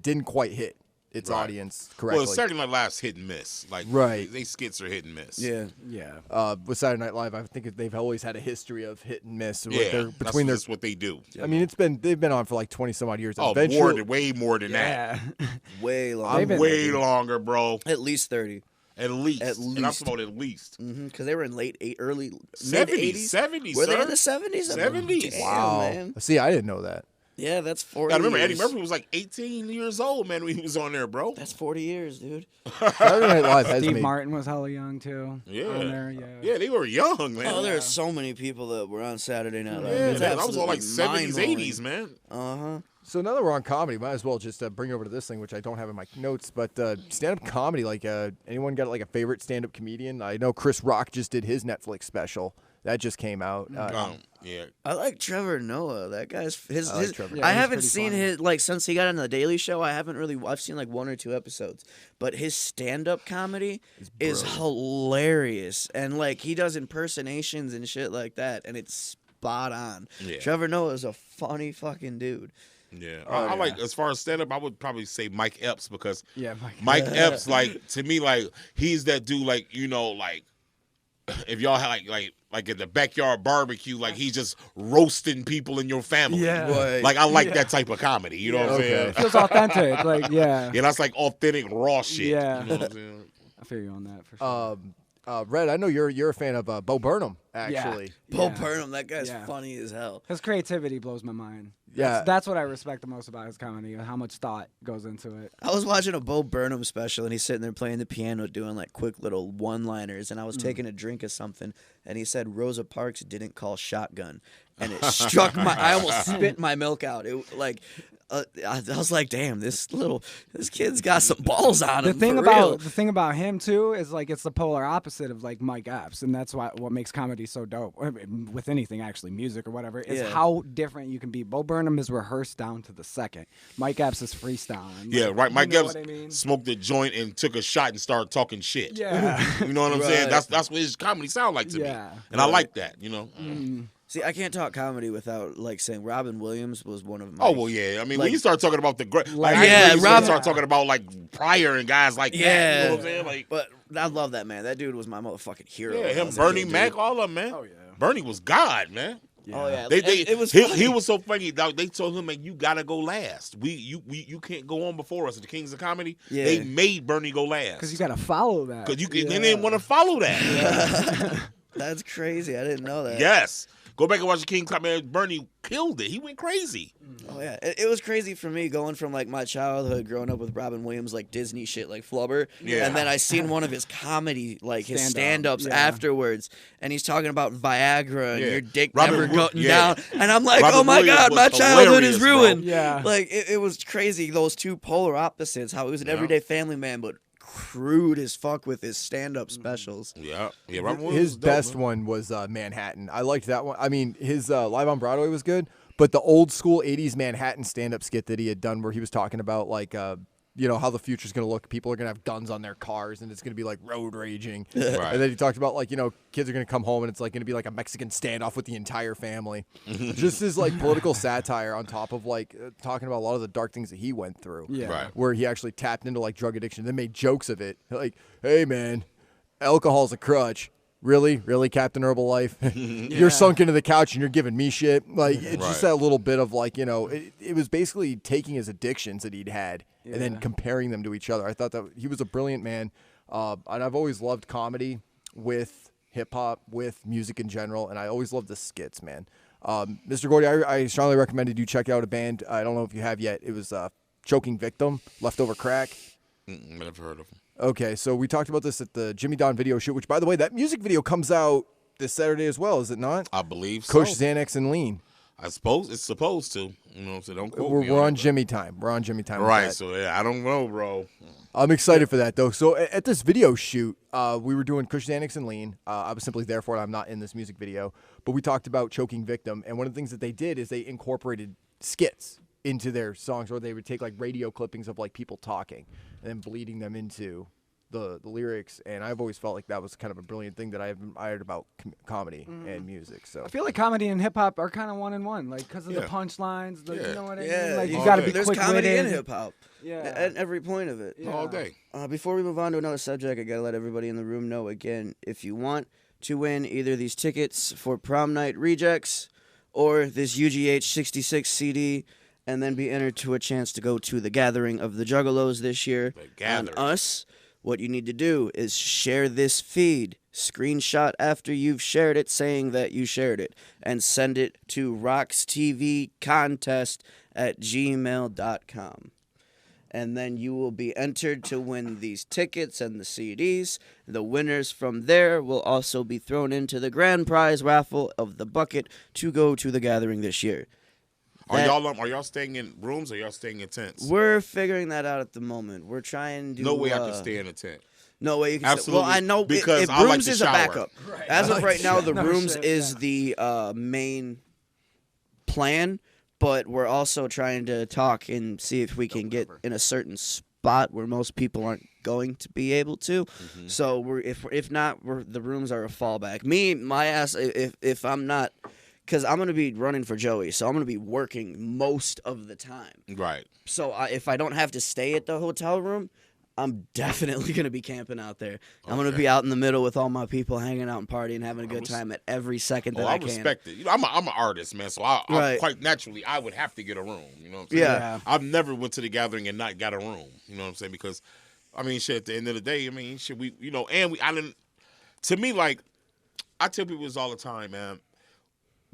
didn't quite hit its audience correctly. Well, Saturday Night Live's hit and miss. Like, Right. they skits are hit and miss. Yeah. Yeah. With Saturday Night Live, I think they've always had a history of hit and miss. Yeah, Between that's what they do. I mean, they've been on for like 20 some odd years. Oh, Eventually, way more than that. Yeah. Way long. I'm way longer, bro. At least 30. At least. At And I'm least. talking about at least. Because they were in early 70s, 80s. 70s, Were they sir. in the 70s? 70s. Damn, wow. man. See, I didn't know that. Yeah, that's 40 I remember Eddie years. Murphy was like 18 years old, man, when he was on there, bro. That's 40 years, dude. Saturday Night Live has Steve me. Martin was hella young too. Yeah. On there, yeah. Yeah, they were young, man. Oh, there are so many people that were on Saturday Night Live. Yeah, It's man, I was on like absolutely 70s, mind-blowing. 80s, man. Uh-huh. So now that we're on comedy, might as well just bring it over to this thing, which I don't have in my notes. But stand-up comedy, like anyone got like a favorite stand-up comedian? I know Chris Rock just did his Netflix special. That just came out. Yeah. I like Trevor Noah. That guy's his. I like his Trevor Noah. I Yeah, he's haven't pretty seen funny. his like since he got on the Daily Show. I've seen like 1 or 2 episodes, but his stand-up comedy is hilarious, and like he does impersonations and shit like that, and it's spot on. Yeah. Trevor Noah is a funny fucking dude. Yeah. I like, as far as stand-up, I would probably say Mike Epps because Yeah, Mike Epps, like, to me, like, he's that dude, like, you know, like, if y'all had, like at the backyard barbecue, like, he's just roasting people in your family. Yeah. Right. Like, I like that type of comedy, you know what I'm Okay. saying? feels authentic. Like, yeah. Yeah, that's like authentic, raw shit. Yeah. You know what I'm saying? I feel you on that for sure. Red, I know you're a fan of Bo Burnham, actually. Bo Yeah. Burnham, that guy's Yeah. funny as hell. His creativity blows my mind. Yeah. That's what I respect the most about his comedy, how much thought goes into it. I was watching a Bo Burnham special, and he's sitting there playing the piano, doing like quick little one-liners, and I was taking a drink of something, and he said Rosa Parks didn't call shotgun, and it struck my. I almost spit my milk out. It like. I was like, damn, this kid's got some balls on him. The thing about him too is like it's the polar opposite of like Mike Epps, and that's what makes comedy so dope. I mean, with anything actually, music or whatever, is Yeah. how different you can be. Bo Burnham is rehearsed down to the second. Mike Epps is freestyling. Yeah, Like, right. you Mike know Epps what I mean? smoked a joint and took a shot and started talking shit. Yeah. You know what I'm saying? Right. That's what his comedy sound like to me. Yeah. And I like that, you know? See, I can't talk comedy without like saying Robin Williams was one of my. Oh, well, yeah. I mean, when Like- you start talking about the great, like, Yeah, you Rob- start talking about like Pryor and guys like that. Yeah, You know what I'm saying? Like, but I love that man. That dude was my motherfucking hero. yeah, when I him, was a Bernie kid, Mac, dude. all of them, man. Oh, yeah. Bernie was God, man. Oh yeah, It was. he funny. was so funny. They told him, man, you gotta go last. You can't go on before us. The Kings of Comedy. Yeah. They made Bernie go last Because you got to follow that. because they didn't want to follow that. That's crazy. I didn't know that. Yes. Go back and watch the King's Comedy. Man, Bernie killed it. He went crazy. Oh yeah, it was crazy for me going from like my childhood growing up with Robin Williams, like Disney shit, like Flubber, Yeah. and then I seen one of his comedy, like his Stand-up, stand-ups yeah. afterwards, and he's talking about Viagra and Yeah. your dick Robin never Wi- going yeah. down, and I'm like, Robin oh my Williams god, was my childhood is hilarious, bro. ruined. Yeah. Like it was crazy. Those two polar opposites. How he was an Yeah. everyday family man, but crude as fuck with his stand-up specials. Yeah. Yeah. Robin Williams His was dope, best man. one was Manhattan. I liked that one. I mean, his Live on Broadway was good, but the old school 80s Manhattan stand-up skit that he had done where he was talking about like how the future's going to look. People are going to have guns on their cars and it's going to be like road raging. Right. And then he talked about like, kids are going to come home and it's like going to be like a Mexican standoff with the entire family. Just his like political satire on top of like talking about a lot of the dark things that he went through. Yeah. Right. Where he actually tapped into like drug addiction, then made jokes of it. Like, hey man, alcohol's a crutch. Really, Captain Herbalife? You're sunk into the couch and you're giving me shit. Like, it's just Right. that little bit of like, it was basically taking his addictions that he'd had and then comparing them to each other. I thought that he was a brilliant man. And I've always loved comedy with hip hop, with music in general, and I always loved the skits, man. Mr. Gordy, I strongly recommended you check out a band. I don't know if you have yet. It was Choking Victim, Leftover Crack. Never heard of him. Okay, so we talked about this at the Jimmy Don video shoot, which, by the way, that music video comes out this Saturday as well, is it not? I believe so. Kush, Xanax, and Lean. I suppose it's supposed to. You know what I'm saying? Don't quote me We're on that. Jimmy time. We're on Jimmy time. with Right, that. so yeah, I don't know, bro. I'm excited for that, though. So at this video shoot, we were doing Kush, Xanax, and Lean. I was simply there for it. I'm not in this music video. But we talked about Choking Victim, and one of the things that they did is they incorporated skits into their songs, or they would take like radio clippings of like people talking and then bleeding them into the lyrics. And I've always felt like that was kind of a brilliant thing that I've admired about comedy and music. So I feel like comedy and hip hop are kind of 1 and 1, like because of the Yeah. punchlines. You know what I Yeah, mean? Like you all got to day. be There's quick comedy in witted. hip hop. Yeah. At every point of it. Yeah. All day. Before we move on to another subject, I gotta let everybody in the room know again, if you want to win either these tickets for Prom Night Rejects or this UGH 66 CD, and then be entered to a chance to go to the Gathering of the Juggalos this year The on Gathering. us, what you need to do is share this feed, screenshot after you've shared it saying that you shared it, and send it to RoX-TV contest@gmail.com. And then you will be entered to win these tickets and the CDs. The winners from there will also be thrown into the grand prize raffle of the bucket to go to the Gathering this year. Are That- y'all staying in rooms or y'all staying in tents? We're figuring that out at the moment. We're trying to. No way I could stay in a tent. No way you can. Absolutely, Well, I know because if I like rooms to is a shower. backup. As of right now, the No rooms shit, is yeah. the main plan, but we're also trying to talk and see if we can get in a certain spot where most people aren't going to be able to. So if not, the rooms are a fallback. My ass, if I'm not. Because I'm going to be running for Joey, so I'm going to be working most of the time. Right. So if I don't have to stay at the hotel room, I'm definitely going to be camping out there. I'm going to be out in the middle with all my people, hanging out and partying, having a good time at every second that I I can. respect it. You know, I'm an artist, man. So I Right. quite naturally, I would have to get a room. You know what I'm saying? Yeah. I've never went to the Gathering and not got a room. You know what I'm saying? Because, I mean, shit. At the end of the day, I mean, shit. We, you know, and I didn't. To me, like, I tell people this all the time, man.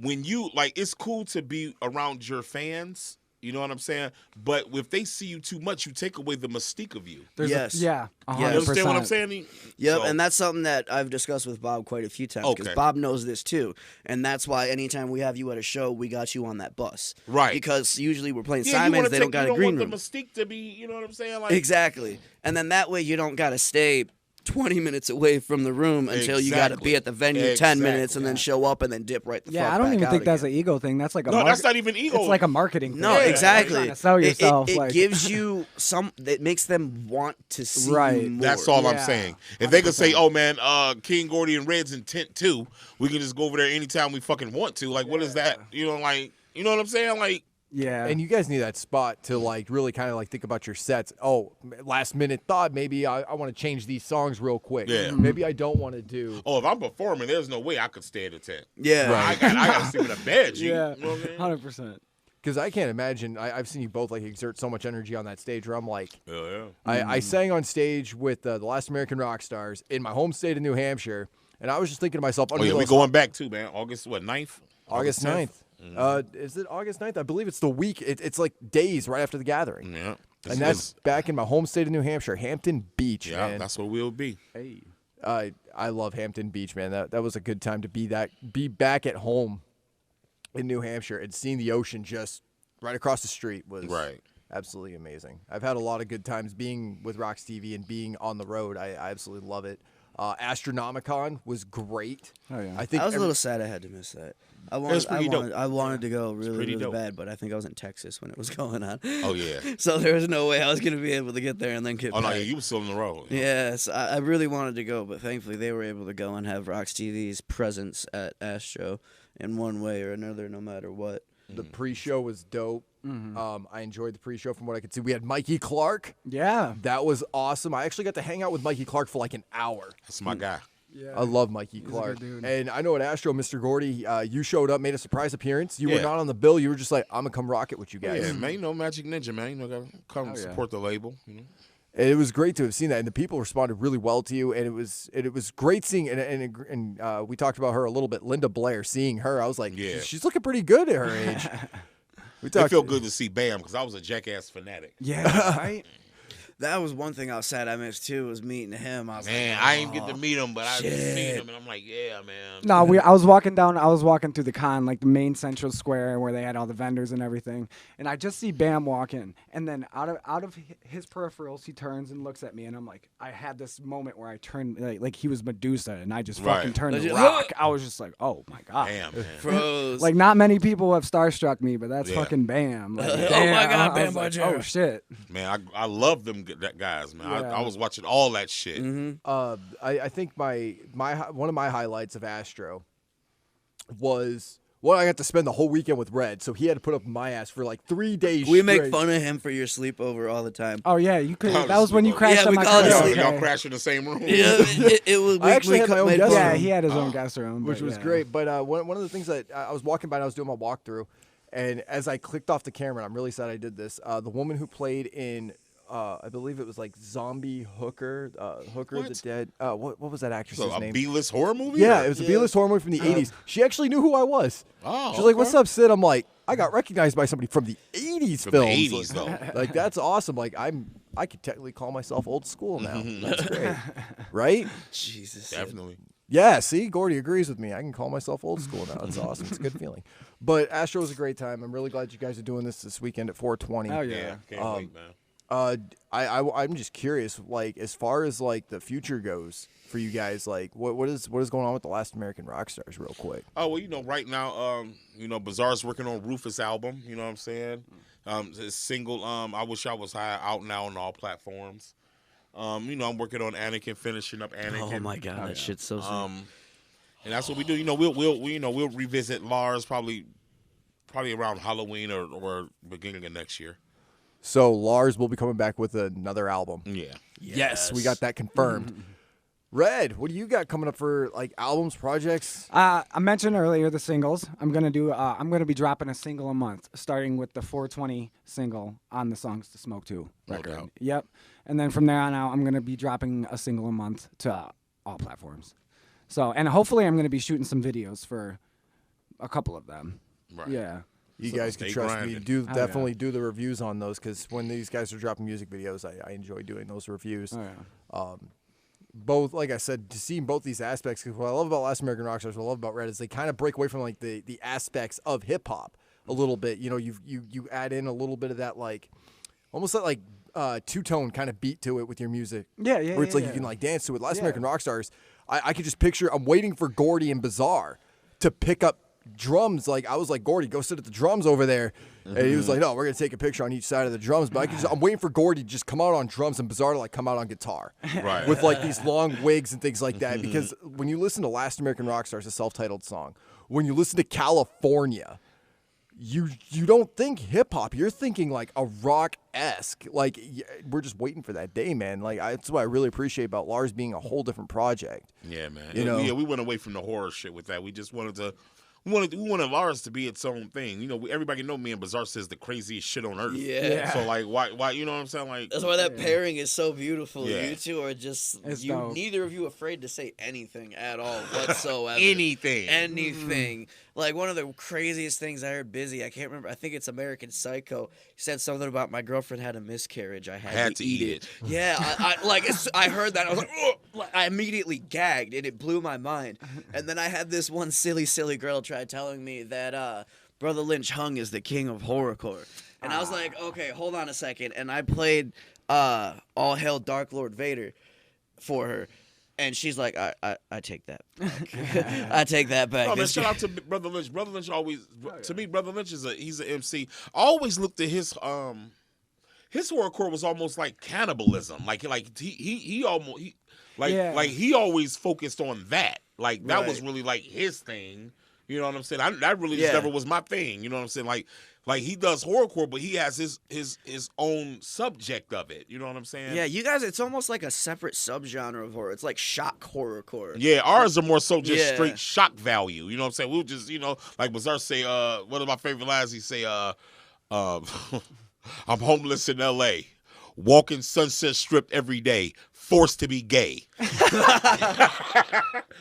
When you like, it's cool to be around your fans. You know what I'm saying? But if they see you too much, you take away the mystique of you. Yes. Yeah. Yeah. You understand what I'm 100%. saying? Yep, So- and that's something that I've discussed with Bob quite a few times because Okay. Bob knows this too, and that's why anytime we have you at a show, we got you on that bus, Right. Because usually we're playing Yeah, you Simons, wanna they don't got you a green want room, the mystique to be, you know what I'm saying? Like, exactly, and then that way you don't got to stay 20 minutes away from the room until you got to Exactly. be at the venue 10 minutes and Exactly. then show up and then dip right the Yeah, fuck I don't back even out think that's again. an ego thing. That's like a No, that's not even ego. It's like a marketing thing. No, Yeah. exactly. Trying to sell yourself, It like- gives you some. It makes them want to see Right. you more. That's all I'm Yeah. saying. If they could say, "Oh man, King Gordy and Red's in tent 2, we can just go over there anytime we fucking want to." Like, what is that? You know, like, you know what I'm saying? Like, Yeah. And you guys need that spot to like really kind of like think about your sets. Oh, last minute thought, maybe I want to change these songs real quick. Yeah. Maybe I don't want to do. oh, if I'm performing, there's no way I could stay at a tent. Yeah. I got to sleep in a bed. G. yeah. You know what I mean? 100%. Because I can't imagine. I've seen you both like exert so much energy on that stage where I'm like, Yeah. I sang on stage with the Last American Rock Stars in my home state of New Hampshire, and I was just thinking to myself, Oh yeah, we going back too, man. August 9th? August 9th. Is it August 9th? I believe it's the week. It's like days right after the Gathering. Yeah. And that's back in my home state of New Hampshire, Hampton Beach. yeah, man. that's where we'll be. Hey, I love Hampton Beach, man. That was a good time to be back at home in New Hampshire and seeing the ocean just right across the street was Right. absolutely amazing. I've had a lot of good times being with RoX-TV and being on the road. I absolutely love it. Astronomicon was great. Oh, yeah. I think I was a little sad I had to miss that. I pretty dope. wanted to go really, pretty really dope. bad, but I think I was in Texas when it was going on. Oh yeah. So there was no way I was going to be able to get there and then get Oh no, back. yeah, you were still on the road. Yes, I really wanted to go, but thankfully they were able to go and have RoX-TV's presence at Astro in one way or another, no matter what. the pre-show was dope. I enjoyed the pre-show from what I could see. We had Mikey Clark. Yeah. That was awesome. I actually got to hang out with Mikey Clark for like an hour. That's my guy. Yeah. I love Mikey a Clark. good dude. And I know at Astro, Mr. Gordy, you showed up, made a surprise appearance. You were Yeah. not on the bill. You were just like, I'm going to come rock it with you guys. Yeah, man, you know Magic Ninja, man. You know, gotta come yeah. support the label. You know? And it was great to have seen that. And the people responded really well to you. And it was great seeing, and we talked about her a little bit, Linda Blair, seeing her. I was like, Yeah. she's looking pretty good at her age. We It talked, felt good to see Bam because I was a Jackass fanatic. Yeah. Right. That was one thing I was sad I missed too, was meeting him. I was Man, like, I ain't get to meet him, but I just shit. seen him, and I'm like, yeah, man. No, I was walking through the con, like the main central square where they had all the vendors and everything, and I just see Bam walk in, and then out of his peripherals, he turns and looks at me, and I'm like, I had this moment where I turned like he was Medusa, and I just fucking turned to Legit- rock. I was just like, oh my god, Damn, man. Froze. like not many people have starstruck me, but that's Yeah. fucking Bam. Like, Oh my damn. God, I Bam was like, Margera. oh shit. Man, I love them guys, man. Yeah. I was watching all that shit. I think my one of my highlights of Astro was I got to spend the whole weekend with Red, so he had to put up my ass for like 3 days. We make straight. fun of him for your sleepover all the time. Oh yeah, you could. Call it That was when you sleepover. crashed Yeah, at we my call it crib. sleepover. Y'all Okay. crash in the same room. Yeah, it was. I actually had my own made guest fun Yeah, of him. he had his own guest room, which but was yeah. great. But one of the things that I was walking by and I was doing my walkthrough, and as I clicked off the camera, and I'm really sad I did this, the woman who played in, I believe it was like Zombie Hooker, Hooker the What? Dead. What was that actress's So a name? B-list horror movie? Yeah, or- it was a B-list horror movie from the 80s. She actually knew who I was. Oh, She's like, "What's okay. up, Sid?" I'm like, "I got recognized by somebody from the 80s From the films." 80s, though. Like that's awesome. Like I could technically call myself old school now. That's great, right? Jesus. Definitely. Yeah, see, Gordy agrees with me. I can call myself old school now. It's awesome. It's a good feeling. But Astro was a great time. I'm really glad you guys are doing this weekend at 420. Oh Yeah, yeah. can't wait, man. I'm just curious, like as far as like the future goes for you guys, like what is going on with the Last American Rock Stars, real quick? Oh, well, right now, Bizarre's working on Rufus' album. You know what I'm saying? His single, I Wish I Was High, out now on all platforms. I'm working on Anakin, finishing up Anakin. Oh my god, that shit's so sick. And that's what we do. We'll revisit Lars probably around Halloween or beginning of next year. So Lars will be coming back with another album. Yeah. Yes, we got that confirmed. Red, what do you got coming up for like albums, projects? I mentioned earlier the singles. I'm gonna be dropping a single a month, starting with the 420 single on the Songs to Smoke 2 record. doubt. Yep. And then from there on out, I'm gonna be dropping a single a month to all platforms. So, and hopefully, I'm gonna be shooting some videos for a couple of them. Right. Yeah. You guys can stay trust grinding. me. yeah. Definitely do the reviews on those because when these guys are dropping music videos, I enjoy doing those reviews. Oh yeah. Both, like I said, to see both these aspects. Because what I love about Last American Rock Stars, what I love about Red is they kind of break away from like the aspects of hip hop a little bit. You know, you add in a little bit of that like almost that like two-tone kind of beat to it with your music. Yeah. Where it's like you can like dance to it. Last American Rock Stars, I could just picture. I'm waiting for Gordy and Bizarre to pick up drums. Like I was like, Gordy, go sit at the drums over there. And he was like, no, we're gonna take a picture on each side of the drums. But I'm waiting for Gordy to just come out on drums and Bizarre to like come out on guitar, Right. with like these long wigs and things like that. Because when you listen to Last American Rock Stars, a self-titled song, when you listen to California, you don't think hip hop. You're thinking like a rock-esque. Like we're just waiting for that day, man. Like that's what I really appreciate about Lars being a whole different project. Yeah, man. You know? Yeah, we went away from the horror shit with that. We just wanted to. We wanted Lars to be its own thing. You know, everybody know me and Bizarre says the craziest shit on earth. Yeah. So like, why? You know what I'm saying? Like, That's why that pairing is so beautiful. Yeah. You two are just It's dope. neither of you afraid to say anything at all whatsoever. anything. Anything. Like one of the craziest things I heard Busy, I can't remember, I think it's American Psycho. He said something about my girlfriend had a miscarriage. I had to eat it. Yeah, I heard that. I was like, ugh! I immediately gagged and it blew my mind. And then I had this one silly girl try telling me that Brother Lynch Hung is the king of horrorcore. And I was like, okay, hold on a second. And I played All Hail Dark Lord Vader for her. And she's like, I take that back. I take that back. Oh man, shout out to Brother Lynch. Brother Lynch always, to me, Brother Lynch he's an MC. I always looked at his horrorcore was almost like cannibalism. Like he always focused on that. Like that was really like his thing. You know what I'm saying? That really just never was my thing. You know what I'm saying? Like he does horrorcore, but he has his own subject of it. You know what I'm saying? Yeah, you guys, it's almost like a separate subgenre of horror. It's like shock horrorcore. Yeah, ours are more so just Yeah. straight shock value. You know what I'm saying? We'll just, like Bizarre say, one of my favorite lines, he say, I'm homeless in L.A., walking Sunset Strip every day, forced to be gay.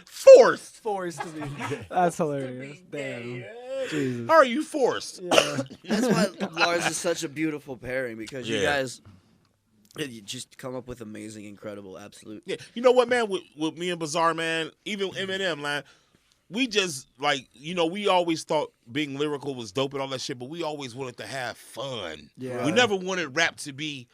Forced. Forced to be. That's hilarious. Damn. Jesus. How are you forced? Yeah. That's why Lars is such a beautiful pairing because you Yeah. guys, You just come up with amazing, incredible, absolute. Yeah, you know what, man? With me and Bizarre, man, even Eminem, man, we just like, we always thought being lyrical was dope and all that shit, but we always wanted to have fun. Yeah. We never wanted rap to be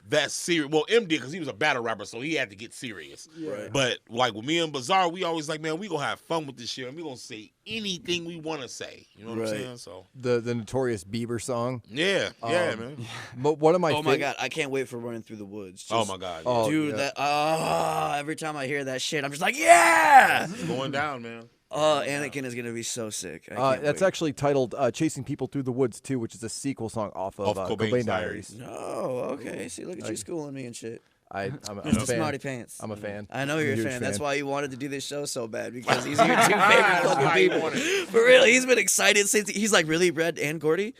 that serious. Well, M did because he was a battle rapper, so he had to get serious. Yeah. But like with me and Bizarre, we always like, man, we gonna have fun with this shit, and we gonna say anything we want to say. You know what I'm saying? So The notorious Bieber song. yeah, man. But one of my Oh my god, I can't wait for Running Through the Woods. Oh my god, Oh, Dude, yeah. every time I hear that shit, I'm just like, yeah! it's going down, man. Anakin is going to be so sick. I can't that's wait. actually titled "Chasing People Through the Woods" too, which is a sequel song off of Cobain's Cobain Diaries. Diaries. Oh, okay. See, look at you schooling me and shit. I'm a Mr. fan. Smarty Pants. I'm a fan. I know I'm you're a huge fan. That's why you wanted to do this show so bad, because these are your two favorite fucking people. For real, he's been excited since he's like, really, Red and Gordy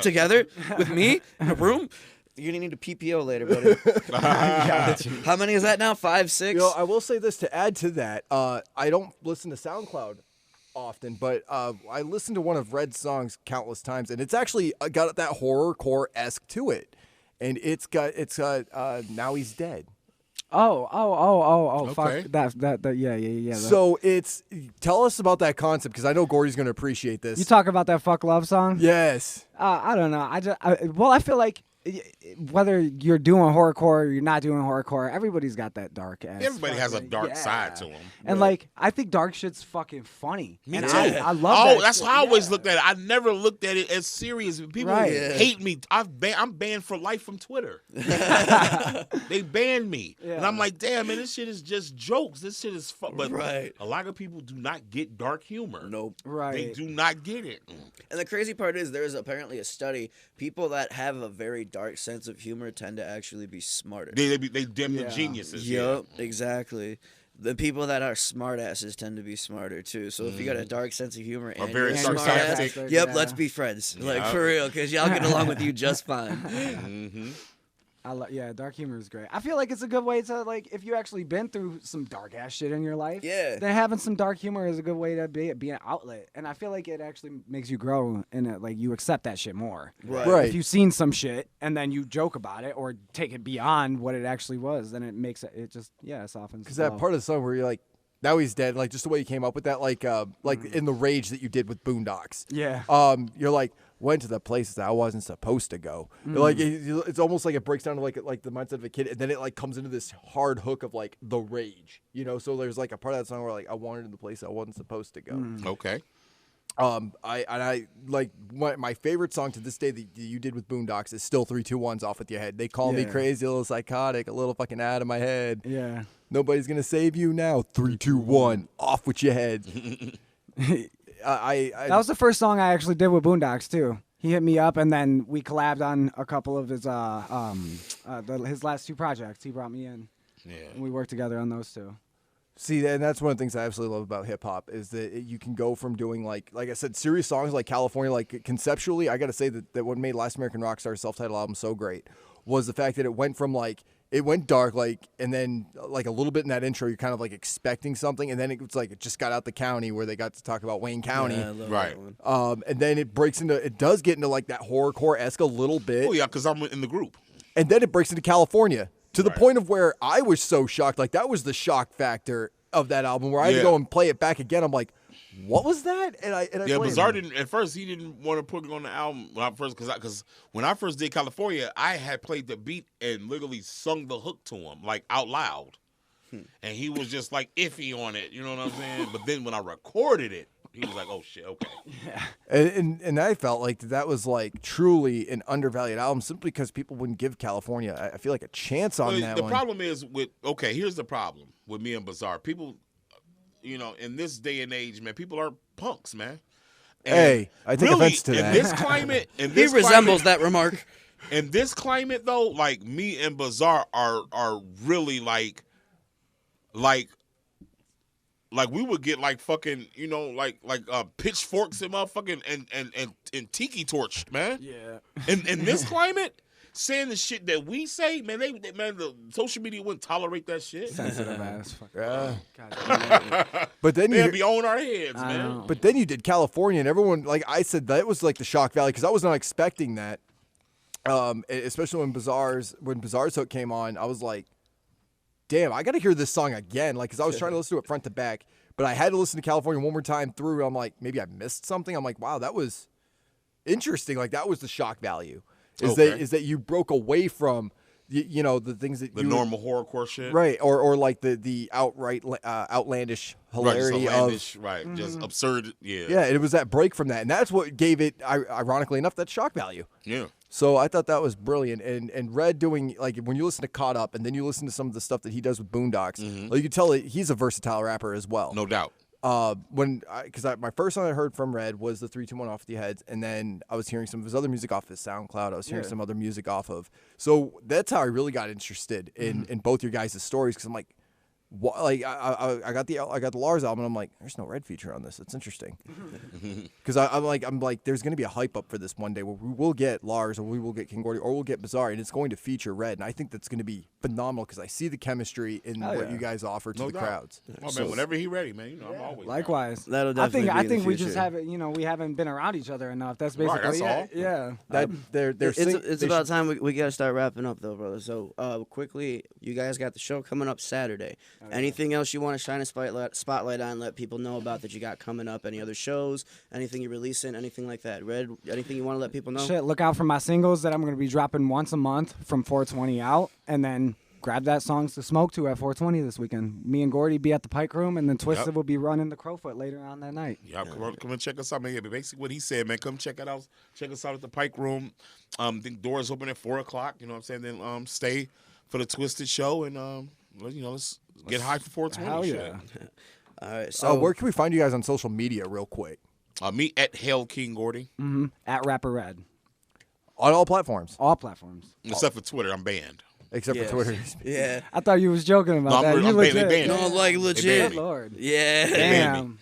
together with me in a room. You're gonna need a PPO later, buddy. How many is that now? 5, 6? You know, I will say this to add to that. I don't listen to SoundCloud often, but I listened to one of Red's songs countless times, and it's actually got that horrorcore-esque to it, and it's got Now He's Dead. Oh, Okay. fuck that, yeah. So tell us about that concept, because I know Gordy's going to appreciate this. You talk about that fuck love song? Yes. I don't know. I feel like whether you're doing horrorcore or you're not doing horrorcore, everybody's got that dark ass. Everybody has a fucking- dark yeah. side to them. And like, I think dark shit's fucking funny. Me and too. I love that. That's shit. how I always Yeah. looked at it. I never looked at it as serious. People Right. hate me. I'm banned for life from Twitter. They banned me, and Yeah. I'm like, damn, man, this shit is just jokes. This shit is fun. But Right. a lot of people do not get dark humor. Nope. Right. They do not get it. And the crazy part is, there's apparently a study. People that have a very dark sense of humor tend to actually be smarter. They dim the Yeah. geniuses. Yep, exactly. The people that are smartasses tend to be smarter too. So if you got a dark sense of humor and very you're a sarcastic. smartass, Yeah. let's be friends. Like Yeah. for real, because y'all get along with you just fine. Mm-hmm. Dark humor is great. I feel like it's a good way to, like, if you actually been through some dark ass shit in your life, Yeah. then having some dark humor is a good way to be an outlet. And I feel like it actually makes you grow in it, like you accept that shit more. Right. If you've seen some shit and then you joke about it or take it beyond what it actually was, then it makes it just it softens. Because that part of the song where you're like, now he's dead, like just the way you came up with that, like in the rage that you did with Boondocks. Yeah. You're like, went to the places I wasn't supposed to go. Like it's almost like it breaks down to like the mindset of a kid, and then it like comes into this hard hook of like the rage, So there's like a part of that song where like I wandered to the place I wasn't supposed to go. Okay. I like my favorite song to this day that you did with Boondocks is still 3, 2, 1's Off With Your Head. They call me Yeah. crazy, a little psychotic, a little fucking out of my head. Yeah. Nobody's gonna save you now. 3, 2, 1, off with your head. That was the first song I actually did with Boondocks too. He hit me up, and then we collabed on a couple of his his last 2 projects. He brought me in, Yeah. and we worked together on those 2. See, and that's one of the things I absolutely love about hip hop is that you can go from doing like I said, serious songs like California. Like conceptually, I got to say that what made Last American Rockstar's self-titled album so great was the fact that it went from it went dark, and then like a little bit in that intro, you're kind of like expecting something, and then it was like it just got out the county where they got to talk about Wayne County, Yeah, I love Right. that one. and then it does get into like that horrorcore-esque a little bit, Oh yeah, because I'm in the group. and then it breaks into California to the point of where I was so shocked, like that was the shock factor of that album where I had to go and play it back again. I'm like, what was that? And I Yeah, played Bizarre it. didn't at first. He didn't want to put it on the album because when I first did California, I had played the beat and literally sung the hook to him like out loud, and he was just like iffy on it. You know what I'm saying? But then when I recorded it, he was like, "Oh shit, okay." And I felt like that was like truly an undervalued album simply because people wouldn't give California, I feel like, a chance on Well, that the one. problem is here's the problem with me and Bizarre. People, in this day and age, man, people are punks, man. And Hey, I take really, offense to in that. this climate, He resembles that remark. In this climate, though, like me and Bizarre are really like we would get like fucking like pitchforks and motherfucking and tiki torched, man. Yeah. In this climate, saying the shit that we say, man, the social media wouldn't tolerate that shit. Sensitive ass. Fuck. Yeah. God damn it. But then They'd you, be on our heads, I man. know. but then you did California, and everyone, like I said, that was like the shock value because I was not expecting that. Especially when Bizarre's Hook came on, I was like, damn, I got to hear this song again. Like, because I was trying to listen to it front to back, but I had to listen to California one more time through. I'm like, maybe I missed something. I'm like, wow, that was interesting. Like, that was the shock value. Is that you broke away from, the things that the normal horrorcore shit, right? Or like the outright outlandish hilarity right? Just absurd, yeah. Yeah, it was that break from that, and that's what gave it, ironically enough, that shock value. Yeah. So I thought that was brilliant, and Red doing, like, when you listen to Caught Up, and then you listen to some of the stuff that he does with Boondocks, well, you can tell that he's a versatile rapper as well. No doubt. Because my first song I heard from Red was the 3-2-1 Off the Heads, and then I was hearing some of his other music off his SoundCloud. I was hearing some other music off of. So that's how I really got interested in both your guys' stories, because I'm like, I got the Lars album, and I'm like, there's no Red feature on this. It's interesting, because I'm like, there's gonna be a hype up for this one day where we will get Lars, or we will get King Gordy, or we'll get Bizarre, and it's going to feature Red, and I think that's gonna be phenomenal because I see the chemistry in what you guys offer to the crowds. Oh man, whenever he ready, man, I'm always likewise. That'll definitely I be think in the we future. just haven't we haven't been around each other enough. That's basically that's all. Yeah. It's about time we got to start wrapping up, though, brother. So, quickly, you guys got the show coming up Saturday. Anything else you want to shine a spotlight on, let people know about that you got coming up? Any other shows? Anything you're releasing? Anything like that? Red, anything you want to let people know? Shit, look out for my singles that I'm going to be dropping once a month from 420 out, and then grab that songs to smoke to at 420 this weekend. Me and Gordy be at the Pike Room, and then Twisted will be running the Crowfoot later on that night. Yeah, come and check us out, man. Yeah, but basically what he said, man, come check it out. Check us out at the Pike Room. The doors open at 4:00. You know what I'm saying? Then stay for the Twisted show, and let's get high for 420. Hell yeah. All right. So where can we find you guys on social media, real quick? Me at Hell King Gordy. At Rapper Red. On all platforms, All platforms. Except for Twitter, I'm banned. except for Twitter. Yeah. I thought you was joking about that. I'm You legit. banned. No, like legit. Good Lord. Yeah. Damn.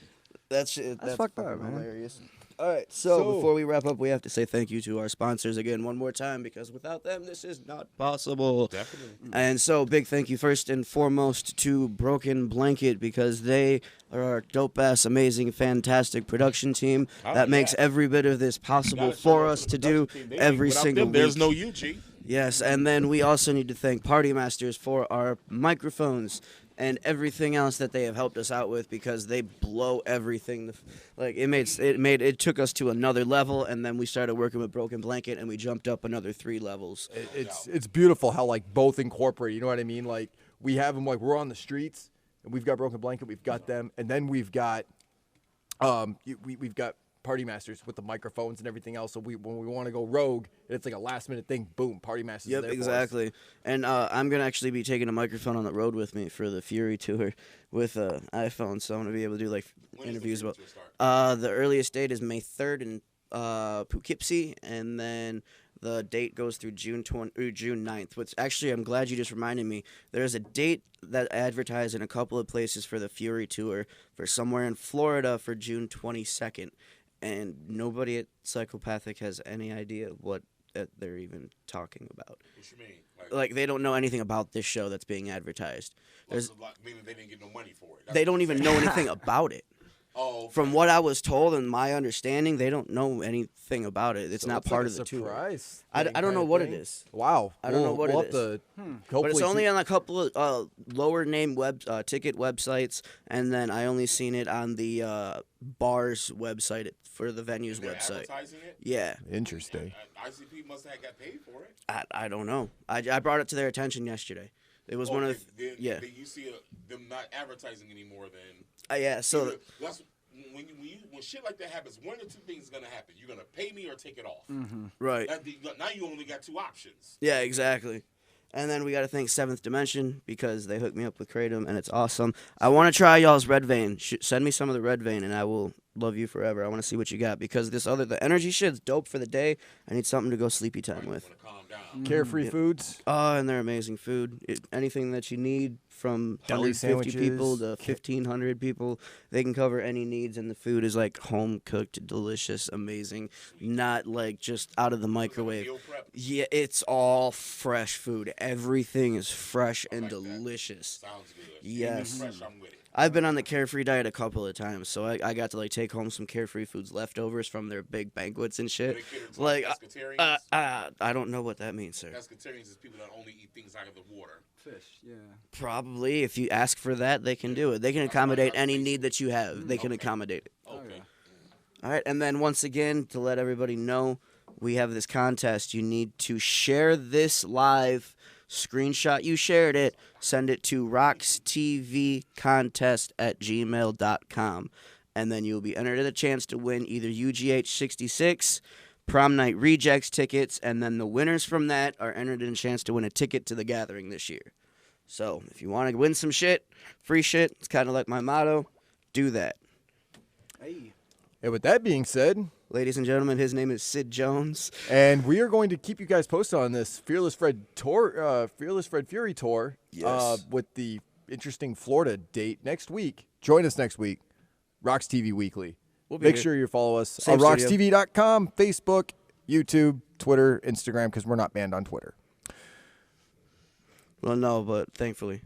That's fucked up, fucking man. hilarious. All right, so before we wrap up, we have to say thank you to our sponsors again one more time, because without them, this is not possible. Definitely. And so, big thank you first and foremost to Broken Blanket, because they are our dope-ass, amazing, fantastic production team that makes every bit of this possible for us to do every single week. There's no you, G. Yes, and then we also need to thank Party Masters for our microphones and everything else that they have helped us out with, because they blow everything. Like it took us to another level, and then we started working with Broken Blanket, and we jumped up another 3 levels. It's beautiful how like both incorporate. You know what I mean? Like we have them, like we're on the streets, and we've got Broken Blanket, we've got them, and then we've got we've got Party Masters with the microphones and everything else. So when we want to go rogue, it's like a last minute thing. Boom, Party Masters. Yep, is there exactly. For us. And I'm gonna actually be taking a microphone on the road with me for the Fury tour with iPhone, so I'm gonna be able to do like interviews about. The earliest date is May 3rd in Poughkeepsie, and then the date goes through June 9th. Which actually, I'm glad you just reminded me. There's a date that advertised in a couple of places for the Fury tour for somewhere in Florida for June 22nd. And nobody at Psychopathic has any idea what they're even talking about. What you mean? Like they don't know anything about this show that's being advertised. Meaning they didn't get no money for it. They don't even know anything about it. Oh, okay. From what I was told and my understanding, they don't know anything about it. It's not part of the tour. I don't know what it is. Wow. I don't know what we'll it have is. To But it's only on a couple of lower name ticket websites, and then I only seen it on the bar's website for the venue's website. Advertising it? Yeah. Interesting. ICP must have got paid for it. I don't know. I brought it to their attention yesterday. It was one of Then you see them not advertising anymore. Then yeah. So that's when shit like that happens. One or two things is gonna happen. You're gonna pay me or take it off. right. Now you only got 2 options. Yeah, exactly. And then we got to thank Seventh Dimension, because they hooked me up with Kratom, and it's awesome. I want to try y'all's Red Vein. Send me some of the Red Vein, and I will love you forever. I want to see what you got, because the energy shit's dope for the day. I need something to go sleepy time with. Calm down. Carefree Foods. Oh, and they're amazing food. Anything that you need, from Deli 150 people to sandwiches. 1,500 people, they can cover any needs, and the food is like home cooked, delicious, amazing. Not like just out of the microwave. Meal prep. Yeah, it's all fresh food. Everything is fresh and delicious. Sounds good. Yes. Fresh, I'm with it. I've been on the Carefree diet a couple of times, so I got to like take home some Carefree Foods leftovers from their big banquets and shit. Like, I don't know what that means, sir. Pescatarians is people that only eat things out of the water. Fish, yeah. Probably, if you ask for that, they can do it. They can accommodate any need that you have. They can accommodate it. Okay. All right, and then once again, to let everybody know, we have this contest. You need to share this live. Screenshot you shared it, send it to RoX-TV contest@gmail.com, and then you'll be entered at a chance to win either UGH 66, Prom Night Rejects tickets, and then the winners from that are entered in a chance to win a ticket to the gathering this year. So if you want to win some shit, free shit, it's kind of like my motto, do that. Hey. And with that being said, ladies and gentlemen, his name is Sid Jones. And we are going to keep you guys posted on this Fearless Fred Fury tour. Yes. With the interesting Florida date next week. Join us next week. RoX-TV Weekly. We'll be Make here. sure you follow us Same on studio. RoXTV.com, Facebook, YouTube, Twitter, Instagram, because we're not banned on Twitter. Well, no, but thankfully.